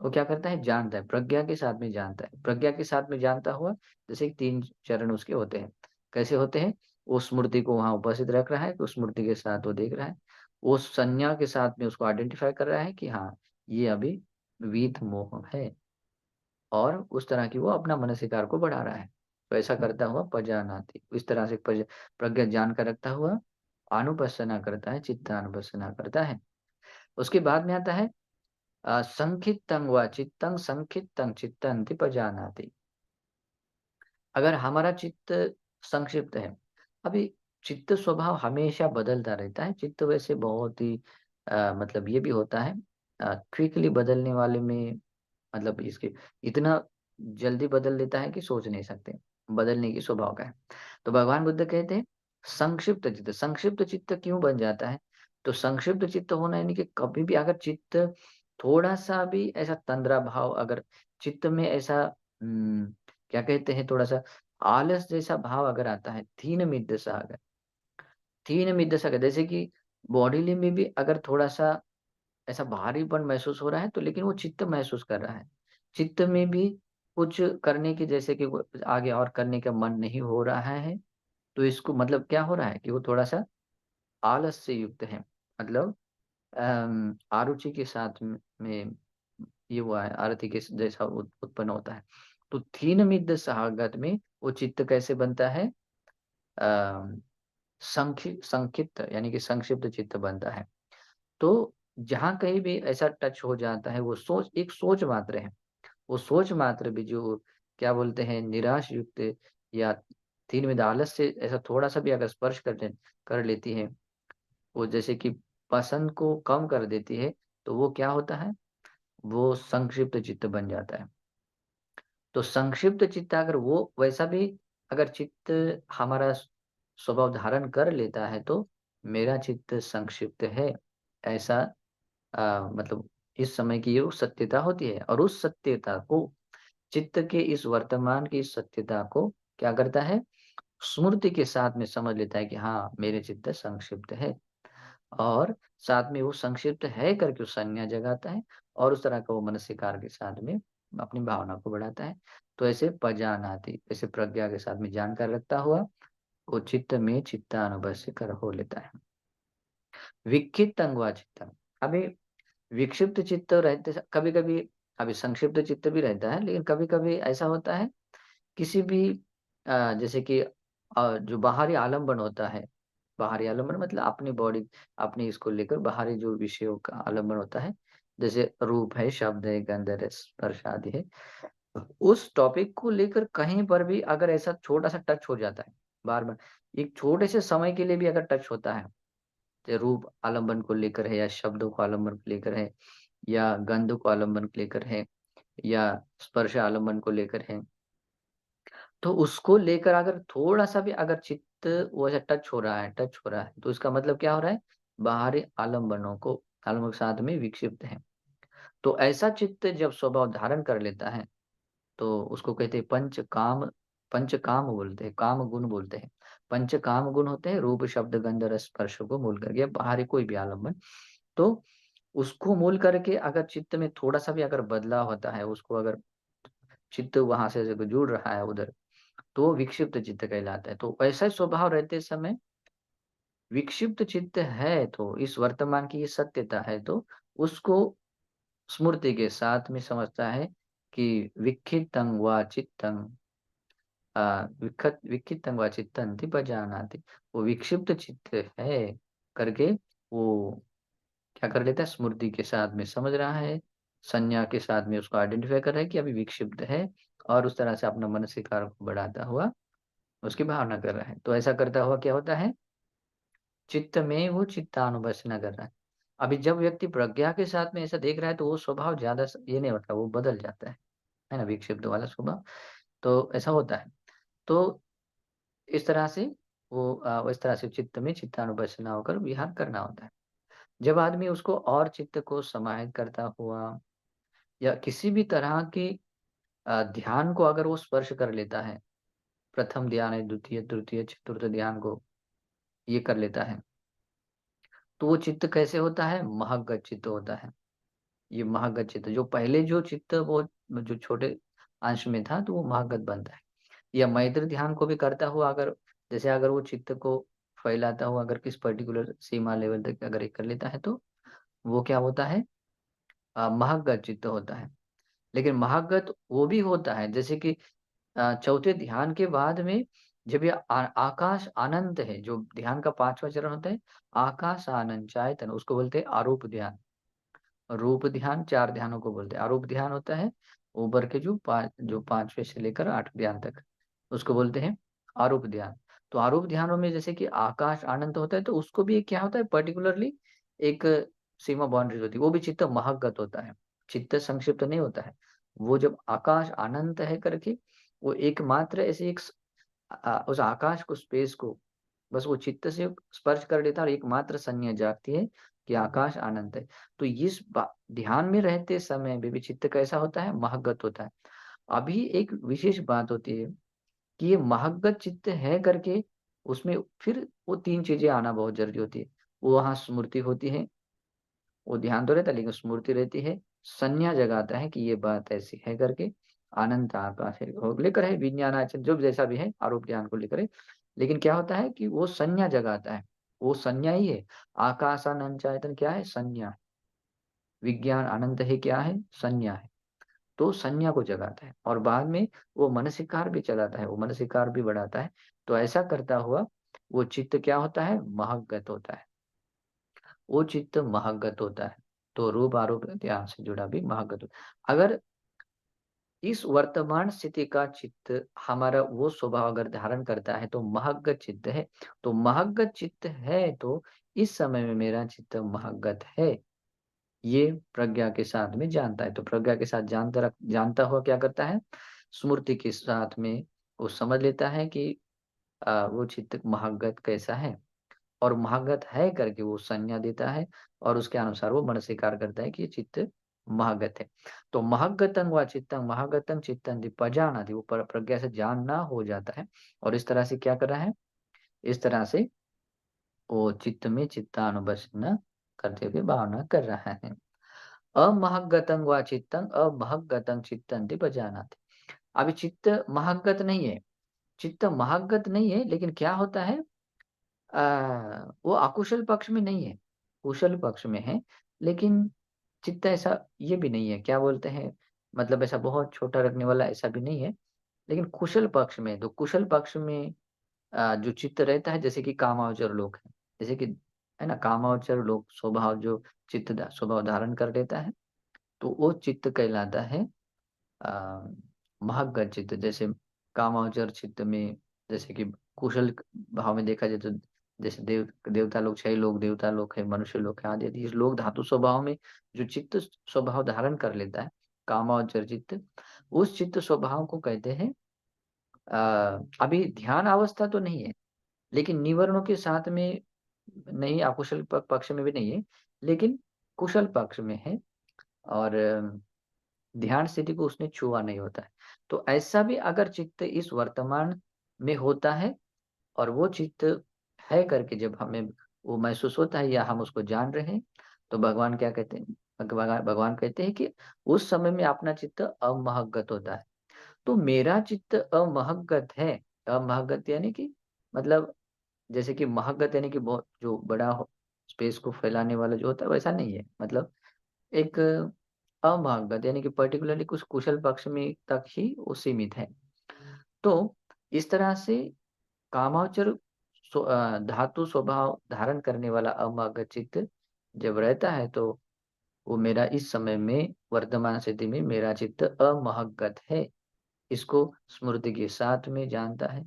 वो क्या करता है जानता है, प्रज्ञा के साथ में जानता है। प्रज्ञा के साथ में जानता हुआ जैसे 3 चरण उसके होते हैं। कैसे होते हैं? उस मूर्ति को वहाँ उपस्थित रख रहा है, तो उस मूर्ति के साथ वो देख रहा है। उस संज्ञा के साथ में उसको आइडेंटिफ़ाई कर रहा है कि हाँ, ये अभी वीत मोह है और उस तरह की वो अपना मनसिकार को बढ़ा रहा है। तो ऐसा करता हुआ पजानाति, इस तरह से प्रज्ञा जान कर रखता हुआ अनुपस्सना करता है, चित्तानुपस्सना करता है। उसके बाद में आता है संखित्तं वा चित्तं संखित्तं चित्तन्ति पजानाति। अगर हमारा चित्त संक्षिप्त है, अभी चित्त स्वभाव हमेशा बदलता रहता है। चित्त वैसे बहुत ही मतलब ये भी होता है क्विकली बदलने वाले में मतलब इसके इतना जल्दी बदल देता है कि सोच नहीं सकते, बदलने की स्वभाव का है। तो भगवान बुद्ध कहते हैं संक्षिप्त चित्त क्यों बन जाता है? तो संक्षिप्त चित्त होना यानी कि कभी भी अगर चित्त थोड़ा-सा भी ऐसा तंद्रा भाव अगर चित्त में ऐसा क्या कहते हैं थोड़ा-सा आलस जैसा भाव अगर आता है, थीन मिद्द सा अगर थीन मिद्द सा अगर जैसे कि बॉडी में भी अगर थोड़ा-सा ऐसा भारीपन महसूस हो रहा है तो लेकिन वो चित्त महसूस कर रहा है। चित्त में भी कुछ करने की जैसे कि वो आगे और करने का मन नहीं हो रहा है, तो इसको मतलब क्या हो रहा है कि वो थोड़ा-सा आलस से युक्त है। मतलब आरुचि के साथ में ये हुआ है आरती के जैसा उत्पन्न होता है। तो थीन मिद्द सहागत में वो चित्त कैसे बनता है? अ, संक्षिप्त यानी कि संक्षिप्त चित्त बनता है। तो जहाँ कहीं भी ऐसा टच हो जाता है, वो सोच मात्र है। वो सोच मात्र भी जो क्या बोलते हैं निराश युक्त या तीन में आलस से ऐसा थोड़ा-सा भी अगर स्पर्श कर लेती है, वो जैसे कि पसंद को कम कर देती है, तो वो क्या होता है? वो संक्षिप्त चित्त बन जाता है। तो संक्षिप्त चित्त अगर वो वैसा भी अगर चित्त हमारा स्वभाव धारण कर लेता है, तो मेरा चित्त संक्षिप्त है, ऐसा मतलब इस समय की ये सत्यता होती है और उस सत्यता को चित्त के इस वर्तमान की इस सत्यता को क्या करता है? स्मृति के साथ में समझ लेता है कि हाँ, मेरे चित्त संक्षिप्त है और साथ में वो संक्षिप्त है करके वो संज्ञा जगाता है और उस तरह का वो मनस्विकार के साथ में अपनी भावना को बढ़ाता है। तो ऐसे पजानाति ऐसे प्रज्ञा के साथ में जानकर रखता हुआ वो चित्त में चित्तानुभस्य कर हो लेता है। विक्षिप्तंग वा चित्तंग अभी विक्षिप्त चित्त रहते कभी-कभी अभी संक्षिप्त चित्त भी रहता है, लेकिन कभी-कभी ऐसा होता है किसी भी जैसे कि जो बाहरी आलंबन होता है, बाहरी आलंबन मतलब अपनी बॉडी अपनी इसको लेकर बाहरी जो विषयों का आलंबन होता है, जैसे रूप है, शब्द है, गंध है, स्पर्श आदि है। उस टॉपिक को लेकर कहीं पर भी अगर ऐसा छोटा-सा टच हो जाता है, बार-बार, एक छोटे से समय के लिए भी अगर टच होता है, चाहे रूप आलंबन को लेकर है या शब्दों को आलंबन को लेकर है या गंध को आलंबन को लेकर है या स्पर्श आलंबन को लेकर है। तो उसको लेकर अगर थोड़ा-सा भी अगर चित्त वो ऐसा टच हो रहा है, तो इसका मतलब क्या हो रहा है? बाहरी आलम्बनों के साथ में विक्षिप्त है। तो ऐसा चित्त जब स्वभाव धारण कर लेता है, तो उसको कहते हैं पंचकाम बोलते हैं, काम गुण बोलते हैं। पंचकाम गुण होते हैं रूप, शब्द, गंध, रस, स्पर्श को मूल करके बाहरी कोई भी आलम्बन। तो उसको मूल करके अगर चित्त में थोड़ा-सा भी अगर बदलाव होता है, उसको अगर चित्त वहाँ से जब जुड़ रहा है उधर तो वो विक्षिप्त चित्त कहलाता है। तो ऐसा स्वभाव रहते समय विक्षिप्त चित्त है तो इस वर्तमान की ये सत्यता है तो उसको स्मृति के साथ में समझता है कि विक्षिप्तं वा चित्तं विक्षिप्तं वा चित्तं ति पजानाति। वो विक्षिप्त चित्त है करके वो क्या कर लेता है, स्मृति के साथ में समझ रहा है, संज्ञा के साथ में उसको आइडेंटिफ़ाई कर रहा है कि अभी विक्षिप्त है और उस तरह से अपना मानसिक कार्य को बढ़ाता हुआ उसकी भावना कर रहा है। तो ऐसा करता हुआ क्या होता है, चित्त में वो चित्तानुबसना कर रहा है। अभी जब व्यक्ति प्रज्ञा के साथ में ऐसा देख रहा है तो वो स्वभाव ज़्यादा ये नहीं होता, वो बदल जाता है ना? विक्षिप्त वाला स्वभाव, तो ऐसा होता है। तो इस तरह से वो इस तरह से चित्त में चित्तानुबसना होकर विहार करना होता है। जब आदमी उसको और चित्त को समाहित करता हुआ या किसी भी तरह की ध्यान को अगर वो स्पर्श कर लेता है, प्रथम ध्यान है, द्वितीय, तृतीय, चतुर्थ ध्यान को ये कर लेता है, तो वो चित्त कैसे होता है? महग्गत चित्त होता है। ये महागत चित्त जो पहले जो चित्त वो जो छोटे अंश में था तो वो महागत बनता है। या मैत्री ध्यान को भी करता हुआ अगर जैसे अगर वो चित्त को फैलाता हुआ अगर किस पर्टिकुलर सीमा लेवल तक अगर ये कर लेता है तो वो क्या होता है? महागत चित्त होता है। लेकिन महागत वो भी होता है जैसे कि चौथे ध्यान के बाद में जब ये आकाश अनंत है, जो ध्यान का 5वां चरण होता है, आकाश आनंद चायतन उसको बोलते हैं आरूप ध्यान। रूप ध्यान 4 ध्यानों को बोलते हैं। अरूप ध्यान होता है ऊपर के जो 5वें से लेकर 8वें ध्यान तक, उसको बोलते हैं आरूप ध्यान। तो आरूप ध्यानों में जैसे कि आकाश अनंत होता है तो उसको भी एक क्या होता है पर्टिकुलरली एक सीमा बाउंड्रीज होती है, वो भी चित्त महगत होता है, चित्त संक्षिप्त नहीं होता है। वो जब आकाश अनंत है करके वो एकमात्र ऐसे उस आकाश को स्पेस को बस वो चित्त से स्पर्श कर लेता है और एकमात्र संज्ञा जागती है कि आकाश अनंत है। तो इस ध्यान में रहते समय भी चित्त कैसा होता है? महगत होता है। अभी एक विशेष बात होती है कि ये महगत चित्त है करके उसमें फिर वो 3 चीज़ें आना बहुत ज़रूरी होती है। वो वहाँ स्मृति होती है, वो ध्यान तो रहता है लेकिन स्मृति रहती है, संज्ञा जगाता है कि ये बात ऐसी है करके, अनंत आकाश है और लेकर है विज्ञानाचल जो भी जैसा भी है आरोप ज्ञान को लेकर है। लेकिन क्या होता है कि वो संज्ञा जगाता है, वो संज्ञा ही है। आकाश अनंत चेतन क्या है? संज्ञा। विज्ञान अनंत है क्या है? संज्ञा है। तो संज्ञा को जगाता है और बाद में वो मनसिकार भी चलाता है, वो मनसिकार भी बढ़ाता है। तो ऐसा करता हुआ वो चित्त क्या होता है? महगत होता है। वो चित्त महगत होता है। तो रूप आरोप ध्यान से जुड़ा भी महगत होता है। अगर इस वर्तमान स्थिति का चित्त हमारा वो स्वभाव अगर धारण करता है तो महगत चित्त है। तो महगत चित्त है तो इस समय में मेरा चित्त महगत है, ये प्रज्ञा के साथ में जानता है। तो प्रज्ञा के साथ जानता हुआ क्या करता है? स्मृति के साथ में वो समझ लेता है कि वो चित्त महगत कैसा है और महागत है करके वो संज्ञा देता है और उसके अनुसार वो मन स्वीकार करता है कि ये चित्त महागत है। तो महागतं वा चित्तं महागतं चित्तं पजानाति वो प्रज्ञा से जानना हो जाता है और इस तरह से क्या कर रहा है? इस तरह से वो चित्त में चित्तानुबसना करते हुए भावना कर रहा है। अमहगतं वा चित्तं अमहगतं चित्तं पजानाति। अभी चित्त महागत नहीं है, चित्त महागत नहीं है लेकिन क्या होता है वो अकुशल पक्ष में नहीं है, कुशल पक्ष में है, लेकिन चित्त ऐसा ये भी नहीं है, क्या बोलते हैं, मतलब ऐसा बहुत छोटा रखने वाला ऐसा भी नहीं है, लेकिन कुशल पक्ष में, तो कुशल पक्ष में जो चित्त रहता है जैसे कि कामावचर लोग हैं, जैसे कि है ना, कामावचर लोग स्वभाव जो स्वभाव धारण कर लेता है, तो वो चित्त कहलाता है अ, महग्गत चित्त। जैसे कामावचर चित्त में जैसे कि कुशल भाव में देखा जाए तो जैसे देवता लोग, 6 लोग देवता लोग हैं, मनुष्य लोग हैं आदि-आदि। इस लोग धातु स्वभाव में जो चित्त स्वभाव धारण कर लेता है, कामावचर चित्त, उस चित्त स्वभाव को कहते हैं अभी ध्यान अवस्था तो नहीं है, लेकिन निवरणों के साथ में नहीं, अकुशल पक्ष में भी नहीं है, लेकिन कुशल पक्ष में है और ध्यान स्थिति को उसने छुआ नहीं होता है। तो ऐसा भी अगर चित्त इस वर्तमान में होता है और वो चित्त है करके जब हमें वो महसूस होता है या हम उसको जान रहे हैं, तो भगवान क्या कहते हैं? भगवान कहते हैं कि उस समय में अपना चित्त अमहगत होता है। तो मेरा चित्त अमहगत है, अमहगत यानी कि मतलब जैसे कि महगत यानी कि बहुत जो बड़ा हो, स्पेस को फैलाने वाला जो होता है वैसा नहीं है। मतलब एक अभागत यानी कि पर्टिकुलरली कुछ कुशल पक्ष में तक ही वो सीमित है। तो इस तरह से कामावचर धातु स्वभाव धारण करने वाला अमागत चित्त जब रहता है तो वो मेरा इस समय में वर्तमान स्थिति में मेरा चित्त अमहगत है। इसको स्मृति के साथ में जानता है,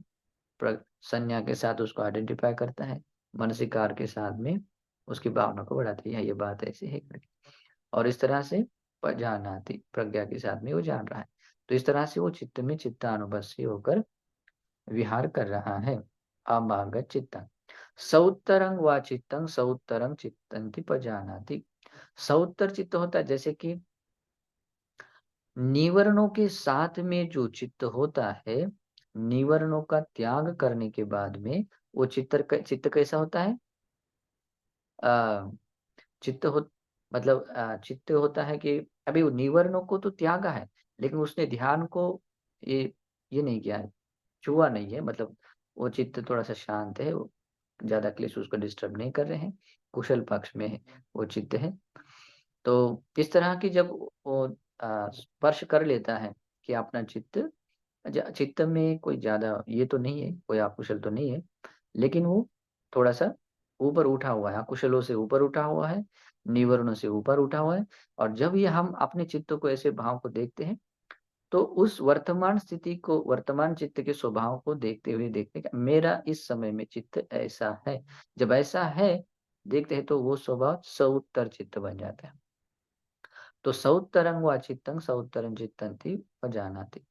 प्र संज्ञा के साथ उसको आइडेंटिफ़ाई करता है, मनसीकार के साथ में उसकी भावना को बढ़ाती है, ये बात ऐसी है करके। और इस तरह से पजानाति प्रज्ञा के साथ में वो जान रहा है। तो इस तरह से वो चित्त में चित्तानुबंधी होकर विहार कर रहा है। अमागत चित्तं। सौत्तरं वा चित्तं सौत्तरं चित्तन्ति पजानाति। सौत्तर चित्त होता है जैसे कि निवरणों के साथ में जो चित्त होता है, निवरणों का त्याग करने के बाद में वो चित्त कैसा होता है? अ, चित्त हो मतलब चित्त होता है कि अभी वो निवरणों को तो त्यागा है, लेकिन उसने ध्यान को ये ये नहीं किया है, छुआ नहीं है, मतलब वो चित्त थोड़ा-सा शांत है, वो ज़्यादा क्लेश उसको डिस्टर्ब नहीं कर रहे हैं, कुशल पक्ष में है वो चित्त है। तो इस तरह की जब वो स्पर्श कर लेता है कि अपना चित्त में कोई ज़्यादा ये तो नहीं है, कोई अकुशल तो नहीं है, लेकिन वो थोड़ा-सा ऊपर उठा हुआ है, अकुशलों से ऊपर उठा हुआ है, निवरणों से ऊपर उठा हुआ है। और जब ये हम अपने चित्त को ऐसे भाव को देखते हैं, तो उस वर्तमान स्थिति को वर्तमान चित्त के स्वभाव को देखते हुए देखते हैं कि मेरा इस समय में चित्त ऐसा है। जब ऐसा है, देखते हैं तो वो स्वभाव सउत्तर चित्त बन जाता है। तो सउत्तरं वा चित्तं सउत्तरं चित्तन्ति पजानाति।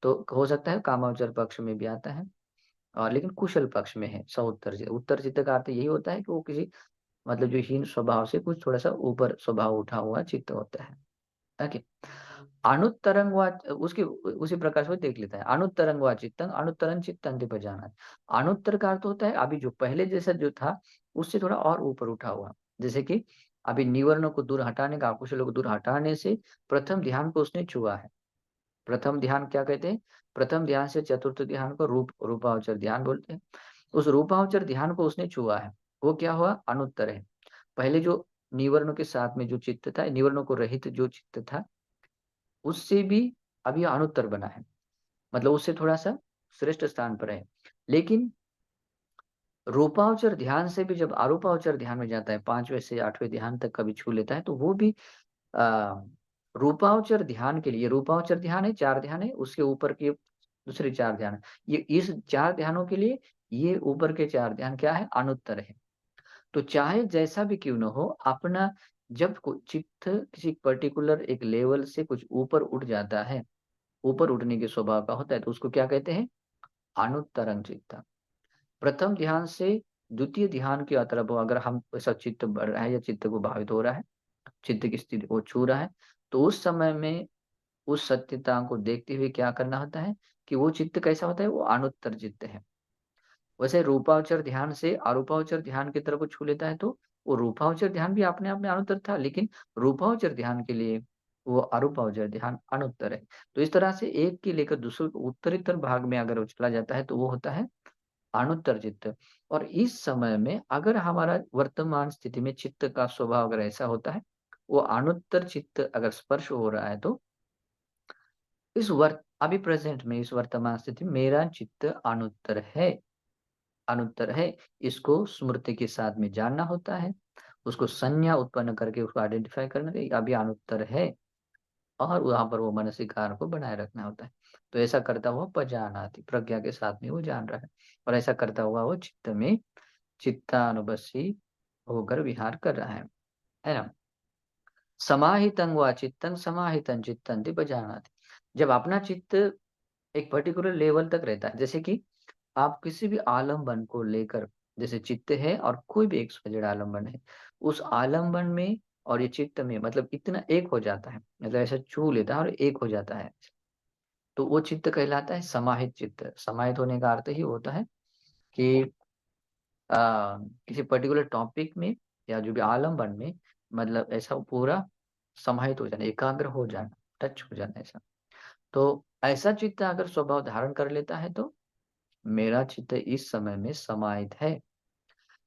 तो हो सकता है कामावचर पक्ष में भी आता है और लेकिन कुशल पक्ष में है सउत्तर चित्त। उत्तर चित्त का अर्थ यही होता है कि वो किसी मतलब जो हीन स्वभाव से कुछ थोड़ा-सा ऊपर स्वभाव उठा हुआ चित्त होता है। ओके। अनुत्तरं वा उसके उसी प्रकार से वो देख लेता है। अनुत्तरं वा चित्तं अनुत्तरं चित्तन्ति पजानाति। अनुत्तर का अर्थ होता है अभी जो पहले जैसा जो था, उससे थोड़ा और ऊपर उठा हुआ। जैसे कि अभी निवरणों को दूर हटाने का, अकुशलों को दूर हटाने से प्रथम ध्यान को उसने छुआ है। प्रथम ध्यान क्या कहते हैं? प्रथम ध्यान से चतुर्थ ध्यान को रूपावचर ध्यान बोलते हैं। उस रूपावचर ध्यान को उसने छुआ है। वो क्या हुआ? अनुत्तर है। पहले जो निवरणों के साथ में जो चित्त था, निवरणों को रहित जो चित्त था, उससे भी अब ये अनुत्तर बना है। मतलब उससे थोड़ा-सा श्रेष्ठ स्थान पर है। लेकिन रूपावचर ध्यान से भी जब अरूपावचर ध्यान में जाता है, 5वें से 8वें ध्यान तक कभी छू लेता है, तो वो भी अ, रूपावचर ध्यान के लिए रूपावचर ध्यान है, 4 ध्यान है, उसके ऊपर के दूसरे 4 ध्यान। ये इस 4 ध्यानों के लिए ये ऊपर के 4 ध्यान क्या है? अनुत्तर है। तो चाहे जैसा भी क्यों ना हो, अपना जब चित्त किसी पर्टिकुलर एक लेवल से कुछ ऊपर उठ जाता है, ऊपर उठने के स्वभाव का होता है, तो उसको क्या कहते हैं? अनुत्तरंग चित्त। प्रथम ध्यान से द्वितीय ध्यान की तरफ अगर हम ऐसा चित्त बढ़ रहा है या चित्त को भावित हो रहा है, चित्त की स्थिति को छू रहा है, तो उस समय में उस सत्यता को देखते हुए क्या करना होता है कि वो चित्त कैसा होता है? वो अनुत्तर चित्त है। वैसे रूपावचर ध्यान से अरूपावचर ध्यान की तरफ वो छू लेता है, तो वो रूपावचर ध्यान भी अपने आप में अनुत्तर था, लेकिन रूपावचर ध्यान के लिए वो अरूपावचर ध्यान अनुत्तर है। तो इस तरह से एक की लेकर दूसरे उत्तरोत्तर भाग में अगर वो चला जाता है, तो वो होता है अनुत्तर चित्त। और इस समय में अगर हमारा वर्तमान स्थिति में चित्त का स्वभाव अगर ऐसा होता है, वो अनुत्तर चित्त अगर स्पर्श हो रहा है, तो अभी प्रेज़ेंट में इस वर्तमान स्थिति में मेरा चित्त अनुत्तर है। इसको स्मृति के साथ में जानना होता है। उसको संज्ञा उत्पन्न करके उसको आइडेंटिफ़ाई करना कि अभी अनुत्तर है और वहाँ पर वो मानसिकार को बनाए रखना होता है। तो ऐसा करता हुआ पजानाति प्रज्ञा के साथ में वो जान रहा है और ऐसा करता हुआ वो चित्त में चित्तानुबंधी होकर विहार कर रहा है ना? समाहितं वा चित्तं समाहितं चित्तन्ति पजानाति। जब अपना चित्त एक पर्टिकुलर लेवल तक रहता है, जैसे कि आप किसी भी आलम्बन को लेकर जैसे चित्त है और कोई भी XYZ आलम्बन है, उस आलम्बन में और ये चित्त में मतलब इतना एक हो जाता है, मतलब ऐसा छू लेता है और एक हो जाता है। तो वो चित्त कहलाता है समाहित चित्त। समाहित होने का अर्थ ही होता है कि अ, किसी पर्टिकुलर टॉपिक में या जो भी आलम्बन में मतलब ऐसा पूरा समाहित हो जाना, एकाग्र हो जाना, टच हो जाना ऐसा। तो ऐसा चित्त अगर स्वभाव धारण कर लेता है, तो मेरा चित्त इस समय में समाहित है।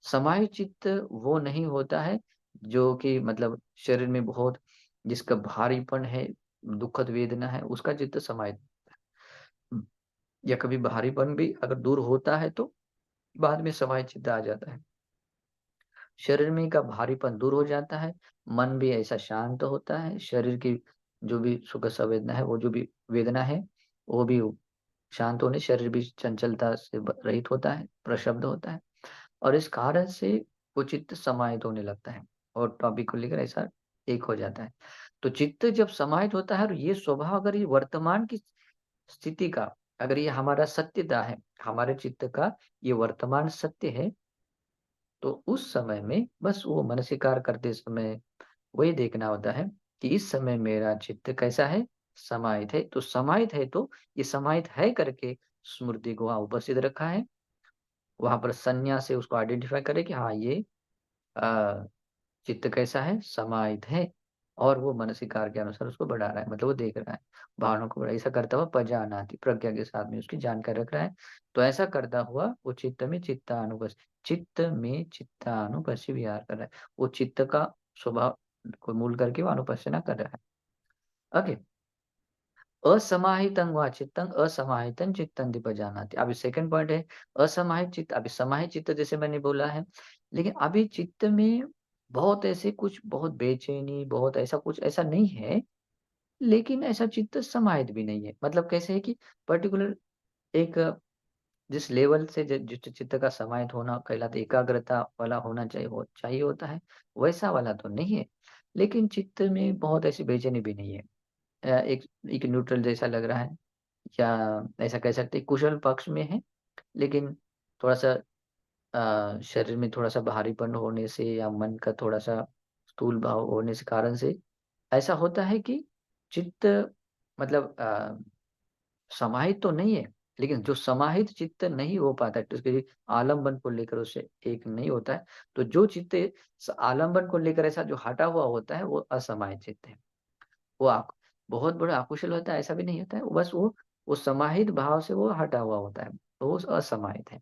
समाहित चित्त वो नहीं होता है जो कि मतलब शरीर में बहुत जिसका भारीपन है, दुखद वेदना है, उसका चित्त समाहित या कभी भारीपन भी अगर दूर होता है, तो बाद में समाहित चित्त आ जाता है। शरीर में का भारीपन दूर हो जाता है, मन भी ऐसा शांत होता है, शरीर की जो भी सुख संवेदना है, वो जो भी वेदना है, वो भी शांत होने शरीर भी चंचलता से रहित होता है, प्रशब्द होता है और इस कारण से वो चित्त समाहित होने लगता है और टॉपिक को लेकर ऐसा एक हो जाता है। तो चित्त जब समाहित होता है और ये स्वभाव अगर ये वर्तमान की स्थिति का अगर ये हमारा सत्यता है, हमारे चित्त का ये वर्तमान सत्य है, तो उस समय में बस वो मनसीकार करते समय वही देखना होता है कि इस समय मेरा चित्त कैसा है? समाहित है। तो समाहित है तो ये समाहित है करके स्मृति को वहाँ उपस्थित रखा है। वहाँ पर संज्ञा से उसको आइडेंटिफ़ाई करें कि हाँ, ये अ, चित्त कैसा है? समाहित है और वो मानसिकार के अनुसार उसको बढ़ा रहा है, मतलब वो देख रहा है। भावनाओं को ऐसा करता हुआ पजानाति प्रज्ञा के साथ में उसकी जानकारी रख रहा है। तो ऐसा करता हुआ वो चित्त में चित्तानुपस्सी विहार कर रहा है। वो चित्त का स्वभाव को मूल करके वो अनुपस्सना कर रहा है। ओके। असमाहितं वा चित्तं असमाहितं चित्तं दीपजानाति। अभी सेकंड पॉइंट है असमाहित चित्त, अभी समाहित चित्त जैसे मैंने बोला है, लेकिन अभी चित्त में बहुत ऐसे कुछ बहुत बेचैनी, बहुत ऐसा कुछ ऐसा नहीं है, लेकिन ऐसा चित्त समाहित भी नहीं है। मतलब कैसे है कि पर्टिकुलर एक जिस लेवल से जिस चित्त का समाहित होना कहलाता है एकाग्रता वाला होना चाहिए होता है, वैसा वाला तो नहीं है। लेकिन चित्त में बहुत ऐसी बेचैनी भी नहीं है। एक एक न्यूट्रल जैसा लग रहा है। या ऐसा कह सकते हैं कुशल पक्ष में है, लेकिन थोड़ा-सा शरीर में थोड़ा-सा भारीपन होने से या मन का थोड़ा-सा स्थूल भाव होने से कारण से ऐसा होता है कि चित्त मतलब समाहित तो नहीं है, लेकिन जो समाहित चित्त नहीं हो पाता है, तो उसके आलंबन को लेकर उससे एक नहीं होता है। तो जो चित्त आलंबन को लेकर ऐसा जो हटा हुआ होता है, वो असमाहित चित्त है। वो बहुत बड़ा अकुशल होता है ऐसा भी नहीं होता है, वो बस वो समाहित भाव से वो हटा हुआ होता है, तो वो असमाहित है।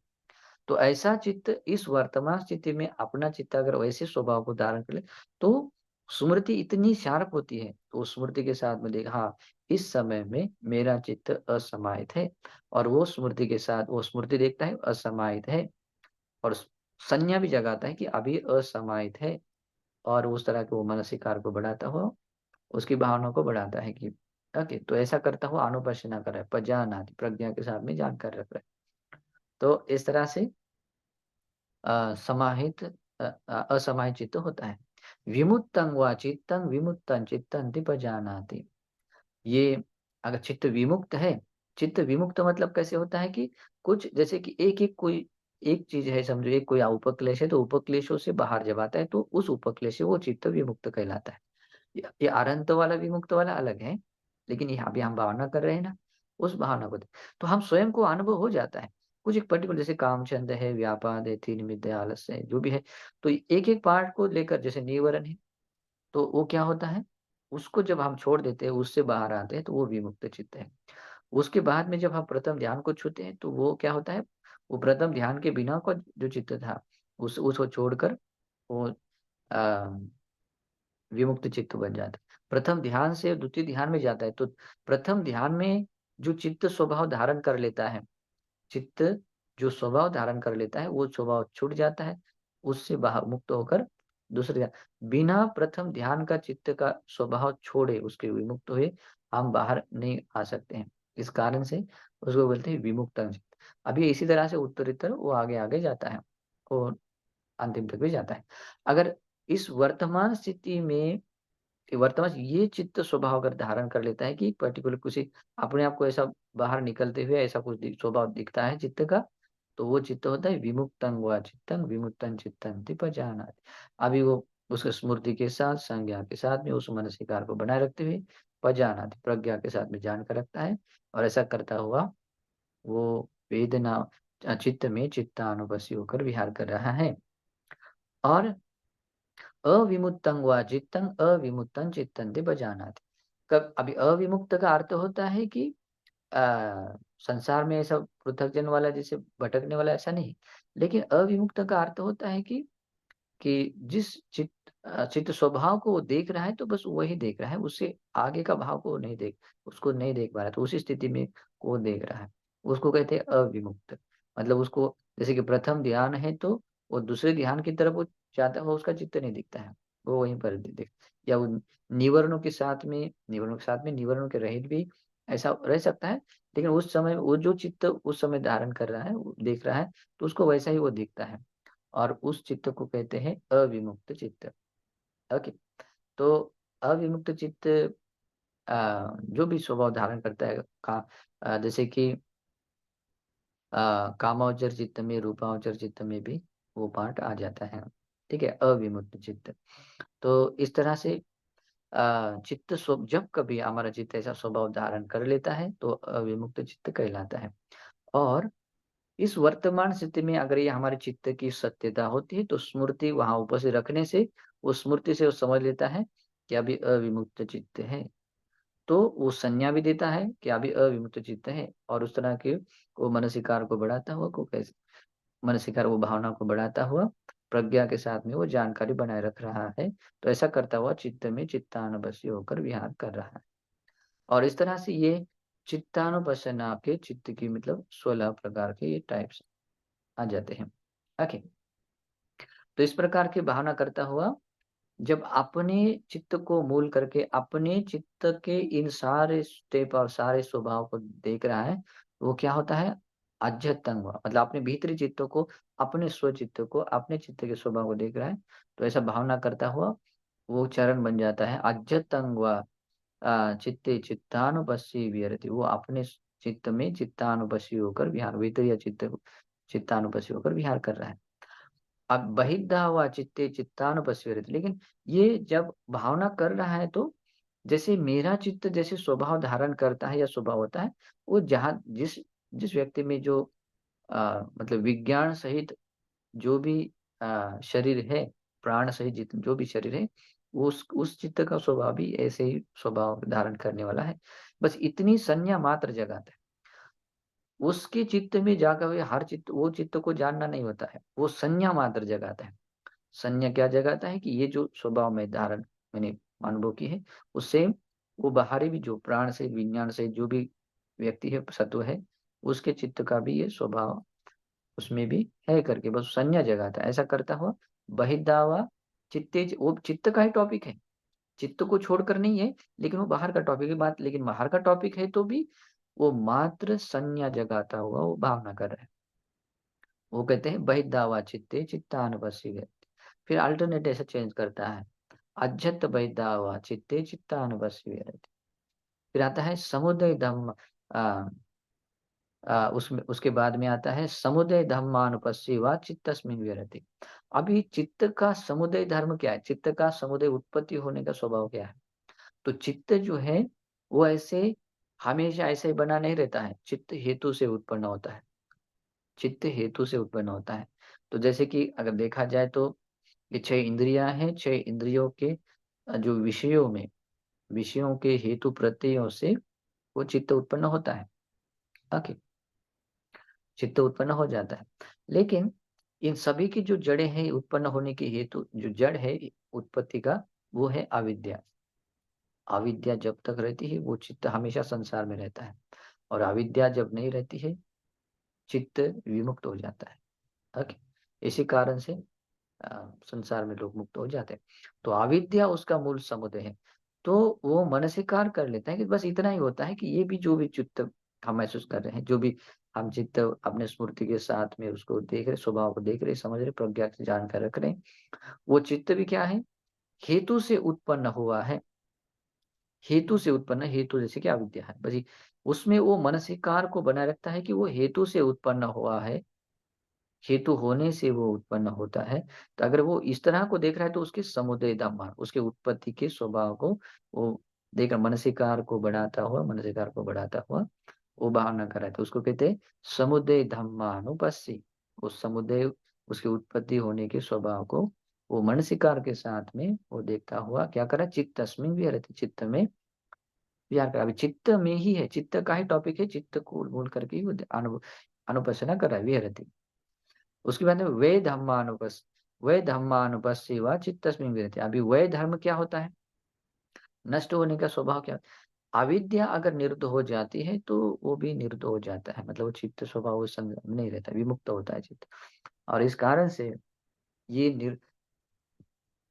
तो ऐसा चित्त इस वर्तमान स्थिति में अपना चित्त अगर वैसे स्वभाव को धारण कर ले, तो स्मृति इतनी शार्प होती है, तो उस स्मृति के साथ में देखा हाँ, इस समय में मेरा चित्त असमाहित है और वो स्मृति के साथ वो स्मृति देखता है असमाहित है और संज्ञा भी जगाता है कि अभी असमाहित है और उस तरह के वो मानसिक को बढ़ाता हुआ उसकी भावना को बढ़ाता है कि ओके, तो ऐसा करता हुआ अनुपश्यना कर रहा है, पजानाति प्रज्ञा के साथ में जानकर रख रहा है। तो इस तरह से समाहित असमाहित चित्त होता है। विमुत्तं वा चित्तं विमुत्तं चित्तं पजानाति। ये अगर चित्त विमुक्त है, चित्त विमुक्त मतलब कैसे होता है कि कुछ जैसे कि एक-एक कोई एक चीज़ है समझो एक कोई उपक्लेश है, तो उपक्लेशों से बाहर जब आता है, तो उस उपक्लेश से वो चित्त विमुक्त कहलाता है। ये अरंत वाला विमुक्त वाला अलग है, लेकिन यहाँ भी हम भावना कर रहे हैं ना, उस भावना को तो हम स्वयं को अनुभव हो जाता है। कुछ एक पर्टिकुलर जैसे कामचंद है, व्यापाद है, थीन मिथ्या, आलस्य है, जो भी है, तो एक-एक पार्ट को लेकर जैसे निवरण है, तो वो क्या होता है, उसको जब हम छोड़ देते हैं, उससे बाहर आते हैं, तो वो विमुक्त चित्त है। उसके बाद में जब हम प्रथम ध्यान को छूते हैं, तो वो क्या होता है, वो प्रथम ध्यान के बिना का जो चित्त था, उसको छोड़कर वो अ विमुक्त चित्त बन जाता है। प्रथम ध्यान से द्वितीय ध्यान में जाता है, तो प्रथम ध्यान में जो चित्त स्वभाव धारण कर लेता है, चित्त जो स्वभाव धारण कर लेता है, वो स्वभाव छूट जाता है, उससे बाहर मुक्त होकर दूसरे ध्यान बिना प्रथम ध्यान का चित्त का स्वभाव छोड़े, उसके विमुक्त हुए, हम बाहर नहीं आ सकते हैं। इस कारण से उसको बोलते हैं विमुक्त चित्त। अभी इसी तरह से उत्तरोत्तर वो आगे-आगे जाता है और अंतिम तक भी जाता है। अगर इस वर्तमान स्थिति में कि वर्तमान ये चित्त स्वभाव अगर धारण कर लेता है कि पर्टिकुलर किसी अपने आप को ऐसा बाहर निकलते हुए ऐसा कुछ स्वभाव दिखता है चित्त का, तो वो चित्त होता है विमुक्तं वा चित्तं विमुक्तं चित्तं पजानाति। अभी वो उसके स्मृति के साथ, संज्ञा के साथ में उस मानसिकार को बनाए रखते हुए पजानाति प्रज्ञा के साथ में जान कर रखता है और ऐसा करता हुआ वो वेदना चित्त में चित्तानुपस्सी होकर विहार कर रहा है। और अविमुक्तं वा चित्तं अविमुक्तं चित्तं बजानाति। कब अभी अविमुक्त का अर्थ होता है कि अ, संसार में ऐसा पृथकजन वाला जैसे भटकने वाला ऐसा नहीं। लेकिन अविमुक्त का अर्थ होता है कि जिस चित्त स्वभाव को वो देख रहा है तो बस वही देख रहा है, उससे आगे का भाव को नहीं देख उसको नहीं देख पा रहा है, तो उसी स्थिति में वो देख रहा है। उसको कहते हैं अविमुक्त। मतलब उसको जैसे कि प्रथम ध्यान है तो वो दूसरे ध्यान की तरफ वो जाता है वो उसका चित्त नहीं दिखता है, वो वहीं पर दिख या वो निवरणों के साथ में निवरणों के रहित भी ऐसा रह सकता है, लेकिन उस समय वो जो चित्त उस समय धारण कर रहा है, वो देख रहा है, तो उसको वैसा ही वो दिखता है और उस चित्त को कहते हैं अविमुक्त चित्त। ओके, तो अविमुक्त चित्त जो भी स्वभाव धारण करता है जैसे कि कामावचर चित्त में, रूपावचर चित्त में भी वो पार्ट आ जाता है। ठीक है, अविमुक्त चित्त। तो इस तरह से चित्त जब कभी हमारा चित्त ऐसा स्वभाव धारण कर लेता है तो अविमुक्त चित्त कहलाता है। और इस वर्तमान स्थिति में अगर ये हमारे चित्त की सत्यता होती है तो स्मृति वहां उपस्थित रखने से उस स्मृति से वो समझ लेता है कि अभी अविमुक्त चित्त है, तो वो संज्ञा भी देता है कि अभी अविमुक्त चित्त है और उस तरह के वो मनसिकार को बढ़ाता हुआ को कैसे मनसिकार वो भावना को बढ़ाता हुआ प्रज्ञा के साथ में वो जानकारी बनाए रख रहा है। तो ऐसा करता हुआ चित्त में चित्तानुबसी होकर विहार कर रहा है। और इस तरह से ये चित्तानुपसना के चित्त की मतलब 16 प्रकार के ये टाइप्स आ जाते हैं। ओके, तो इस प्रकार की भावना करता हुआ जब अपने चित्त को मूल करके अपने चित्त के इन सारे स्टेप और सारे स्वभाव को देख रहा है, वो क्या होता है? अध्यतंग हुआ, मतलब अपने भीतरी चित्त को, अपने स्वचित्त को, अपने चित्त के स्वभाव को देख रहा है। तो ऐसा भावना करता हुआ वो चरण बन जाता है अध्यतंग हुआ चित्ते चित्तानुपस्सी विहरति। वो अपने चित्त में चित्तानुपस्सी होकर विहार, भीतरी चित्त चित्तानुपस्सी होकर विहार कर रहा है। अब बहिर्धा हुआ चित्ते चित्तानुपस्विरति, लेकिन ये जब भावना कर रहा है तो जैसे मेरा चित्त जैसे स्वभाव धारण करता है या स्वभाव होता है, वो जहाँ जिस जिस व्यक्ति में जो मतलब विज्ञान सहित जो भी शरीर है, प्राण सहित जो भी शरीर है, वो उस चित्त का स्वभाव भी ऐसे ही स्वभाव धारण करने वाला है। बस इतनी संज्ञा मात्र जगाता है। उसके चित्त में जाकर हुए हर चित्त वो चित्त को जानना नहीं होता है, वो संज्ञा मात्र जगाता है। संज्ञा क्या जगाता है कि ये जो स्वभाव में धारण मैंने अनुभव की है, उससे वो बाहरी भी जो प्राण से विज्ञान से जो भी व्यक्ति है, सत्व है, उसके चित्त का भी ये स्वभाव उसमें भी है करके बस संज्ञा जगाता है। ऐसा करता हुआ बहिर्दावा चित्ते वो चित्त का ही टॉपिक है, चित्त को छोड़कर नहीं है, लेकिन वो बाहर का टॉपिक है बात, लेकिन बाहर का टॉपिक है तो भी वो मात्र संज्ञा जगाता हुआ वो भावना कर रहा है। वो कहते हैं बहिर्दावा चित्ते चित्तानुपस्सी। फिर अल्टरनेट ऐसा चेंज करता है अज्जत बहिर्दावा चित्ते चित्तानुपस्सी। फिर आता है समुदय धम्म उसमें उसके बाद में आता है समुदय धम्मानुपस्सी व चित्तस्मिन् विहरति। अभी चित्त का समुदय धर्म क्या है? चित्त का समुदय उत्पत्ति होने का स्वभाव क्या है? तो चित्त जो है वो ऐसे हमेशा ऐसे ही बना नहीं रहता है, चित्त हेतु से उत्पन्न होता है। चित्त हेतु से उत्पन्न होता है। तो जैसे कि अगर देखा जाए तो ये 6 इंद्रियां हैं, 6 इंद्रियों के जो विषयों के हेतु प्रत्ययों से वो चित्त उत्पन्न होता है। ओके, चित्त उत्पन्न हो जाता है। लेकिन इन सभी की जो जड़ें हैं उत्पन्न होने की हेतु, जो जड़ है उत्पत्ति का, वो है अविद्या। अविद्या जब तक रहती है वो चित्त हमेशा संसार में रहता है, और अविद्या जब नहीं रहती है चित्त विमुक्त हो जाता है। ओके, इसी कारण से संसार में लोग मुक्त हो जाते हैं। तो अविद्या उसका मूल समुदय है। तो वो मन से कार्य कर लेता है कि बस इतना ही होता है कि ये भी जो भी चित्त हम महसूस कर रहे हैं, जो भी हम चित्त अपने स्मृति के साथ में उसको देख रहे, स्वभाव को देख रहे, समझ रहे, प्रज्ञा से जानकर रख रहे हैं, वो चित्त भी क्या है? हेतु से उत्पन्न हुआ है। हेतु से उत्पन्न, हेतु जैसे कि अविद्या है, बस उसमें वो मनसिकार को बनाए रखता है कि वो हेतु से उत्पन्न हुआ है, हेतु होने से वो उत्पन्न होता है। तो अगर वो इस तरह को देख रहा है तो उसके समुदय धम्म, उसके उत्पत्ति के स्वभाव को वो देखकर मनसिकार को बढ़ाता हुआ वो भावना कर रहा है, तो उसको कहते हैं समुदय धम्मानुपस्सी। उस समुदय, उसकी उत्पत्ति होने के स्वभाव को वो मनसिकार के साथ में वो देखता हुआ क्या कर रहा है? चित्त तस्मिन विहरति, चित्त में विहार कर। अभी चित्त में ही है, चित्त का ही टॉपिक है, चित्त को मूल करके ही वो अनुपसना कर रहा है, विहरति। उसके बाद में वे धम्मानुपस्सी व चित्तस्मिन् विरति। अभी वे धर्म क्या होता है? नष्ट होने का स्वभाव क्या? अविद्या अगर निरुद्ध हो जाती है तो वो भी निरुद्ध हो जाता है, मतलब वो चित्त स्वभाव उस समय नहीं रहता, विमुक्त होता है चित्त। और इस कारण से ये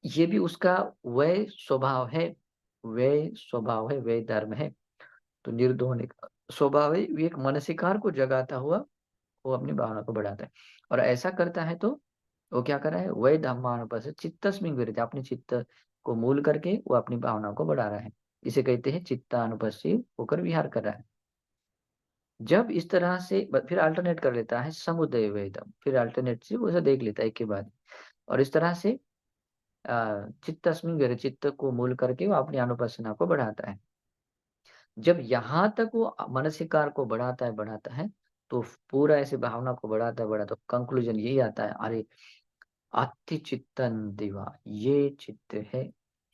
ये भी उसका वह स्वभाव है, वह स्वभाव है, वह धर्म है। तो निर्दोहन एक स्वभाव है, ये एक मनसिकार को जगाता हुआ वो अपनी भावना को बढ़ाता है। और ऐसा करता है तो वो क्या कर रहा है? वही धम्मानुपस्थित चित्तस्मिन् विरति, अपने चित्त को मूल करके वो अपनी भावना को बढ़ा रहा है। इसे कहते हैं चित्तानुपस्थित होकर विहार कर रहा है। जब इस तरह से फिर अल्टरनेट कर लेता है समुदय वेदम, फिर अल्टरनेट से वो ऐसा देख लेता है एक के बाद। और इस तरह से चित्तस्मिन् विरति, चित्त को मूल करके वो अपनी अनुपासना को बढ़ाता है। जब यहाँ तक वो मानसिकार को बढ़ाता है, तो पूरा ऐसे भावना को बढ़ाता है, कंक्लूजन यही आता है, अरे अत्ति चित्तन दिवा, ये चित्त है,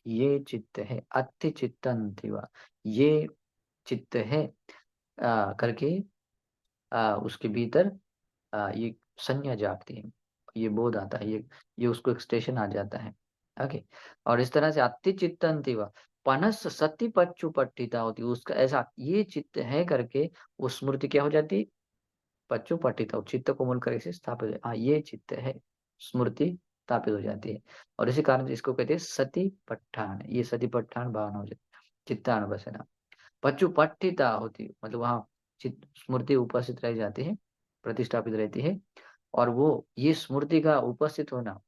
ये चित्त है, अत्ति चित्तन दिवा, ये चित्त है, करके उसके भीतर ये संज्ञा जागती है, ये बोध आता है, ये उसको एक स्टेशन आ जाता है। ओके। और इस तरह से अति चित्तंति व पनस सति पच्चु पट्टिता होती है, उसका ऐसा ये चित्त है करके वो स्मृति क्या हो जाती? पच्चु पट्टिता, चित्त को मूल करके से स्थापित हो हाँ, ये चित्त है, स्मृति स्थापित हो जाती है। और इसी कारण से इसको कहते हैं सती पट्ठान, ये सती पट्ठान भावना हो जाती है, चित्तानुपसेना। पच्चु पट्टिता होती है, मतलब वहाँ चित्त स्मृति उपस्थित रह जाती है, प्रतिष्ठापित रहती है। और वो ये स्मृति का उपस्थित होना,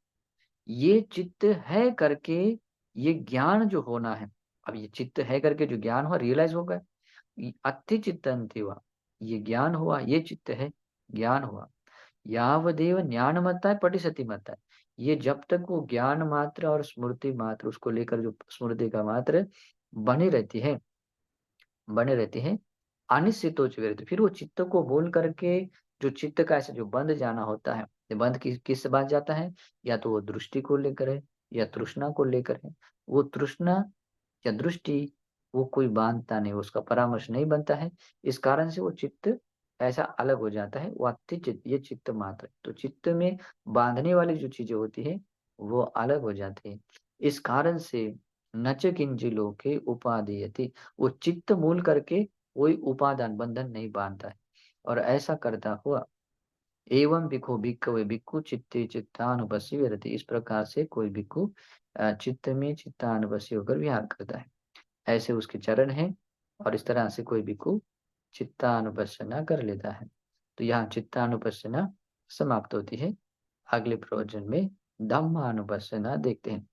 ये चित्त है करके ये ज्ञान जो होना है, अब ये चित्त है करके जो ज्ञान हुआ रियलाइज होगा, अति चित्तंति हुआ, ये ज्ञान हुआ, ये चित्त है, ज्ञान हुआ। यावदेव ज्ञान मत्ता है पटिसति मत्ता है, ये जब तक वो ज्ञान मात्र और स्मृति मात्र उसको लेकर जो स्मृति का मात्र बनी रहती है, बने रहते हैं, अनिश्चितोच विरति, फिर वो चित्त को बोल करके जो चित्त का ऐसे जो बंध जाना होता है, ये बंध किस बात जाता है? या तो वो दृष्टि को लेकर है, या तृष्णा को लेकर है। वो तृष्णा या दृष्टि वो कोई बांधता नहीं, उसका परामर्श नहीं बनता है। इस कारण से वो चित्त ऐसा अलग हो जाता है, वो अति चित्त, ये चित्त मात्र। तो चित्त में बांधने वाली जो चीजें होती है वो अलग हो जाती है। इस कारण से नच किंच लोके उपादीयते, वो चित्त मूल करके कोई उपादान बंधन नहीं बांधता है। और ऐसा करता हुआ एवं भिक्खु भिक्खवे भिक्खु चित्ते चित्तानुपस्सी विरति, इस प्रकार से कोई भिक्खु चित्त में चित्तानुपस्सी होकर विहार करता है, ऐसे उसके चरण हैं। और इस तरह से कोई भिक्खु चित्तानुपස්සना कर लेता है। तो यहाँ चित्तानुपස්සना समाप्त होती है। अगले प्रवचन में धम्मानुपස්සना देखते हैं।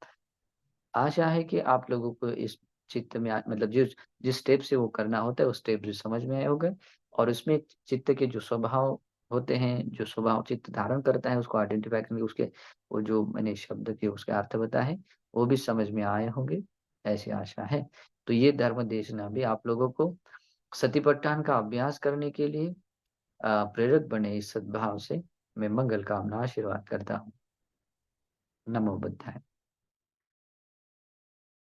आशा है कि आप लोगों को इस चित्त में मतलब जिस स्टेप से वो करना होता है वो स्टेप जो समझ में आए होंगे। और उसमें चित्त के जो स्वभाव होते हैं, जो स्वभाव चित्त धारण करता है उसको आइडेंटिफाई करके उसके वो जो मैंने शब्द के उसके अर्थ बताए वो भी समझ में आए होंगे, ऐसी आशा है। तो ये धर्म देशना भी आप लोगों को सतिपट्ठान का अभ्यास करने के लिए प्रेरक बने, इस सद्भाव से मैं मंगल कामना आशीर्वाद करता हूँ। नमो बुद्धाय।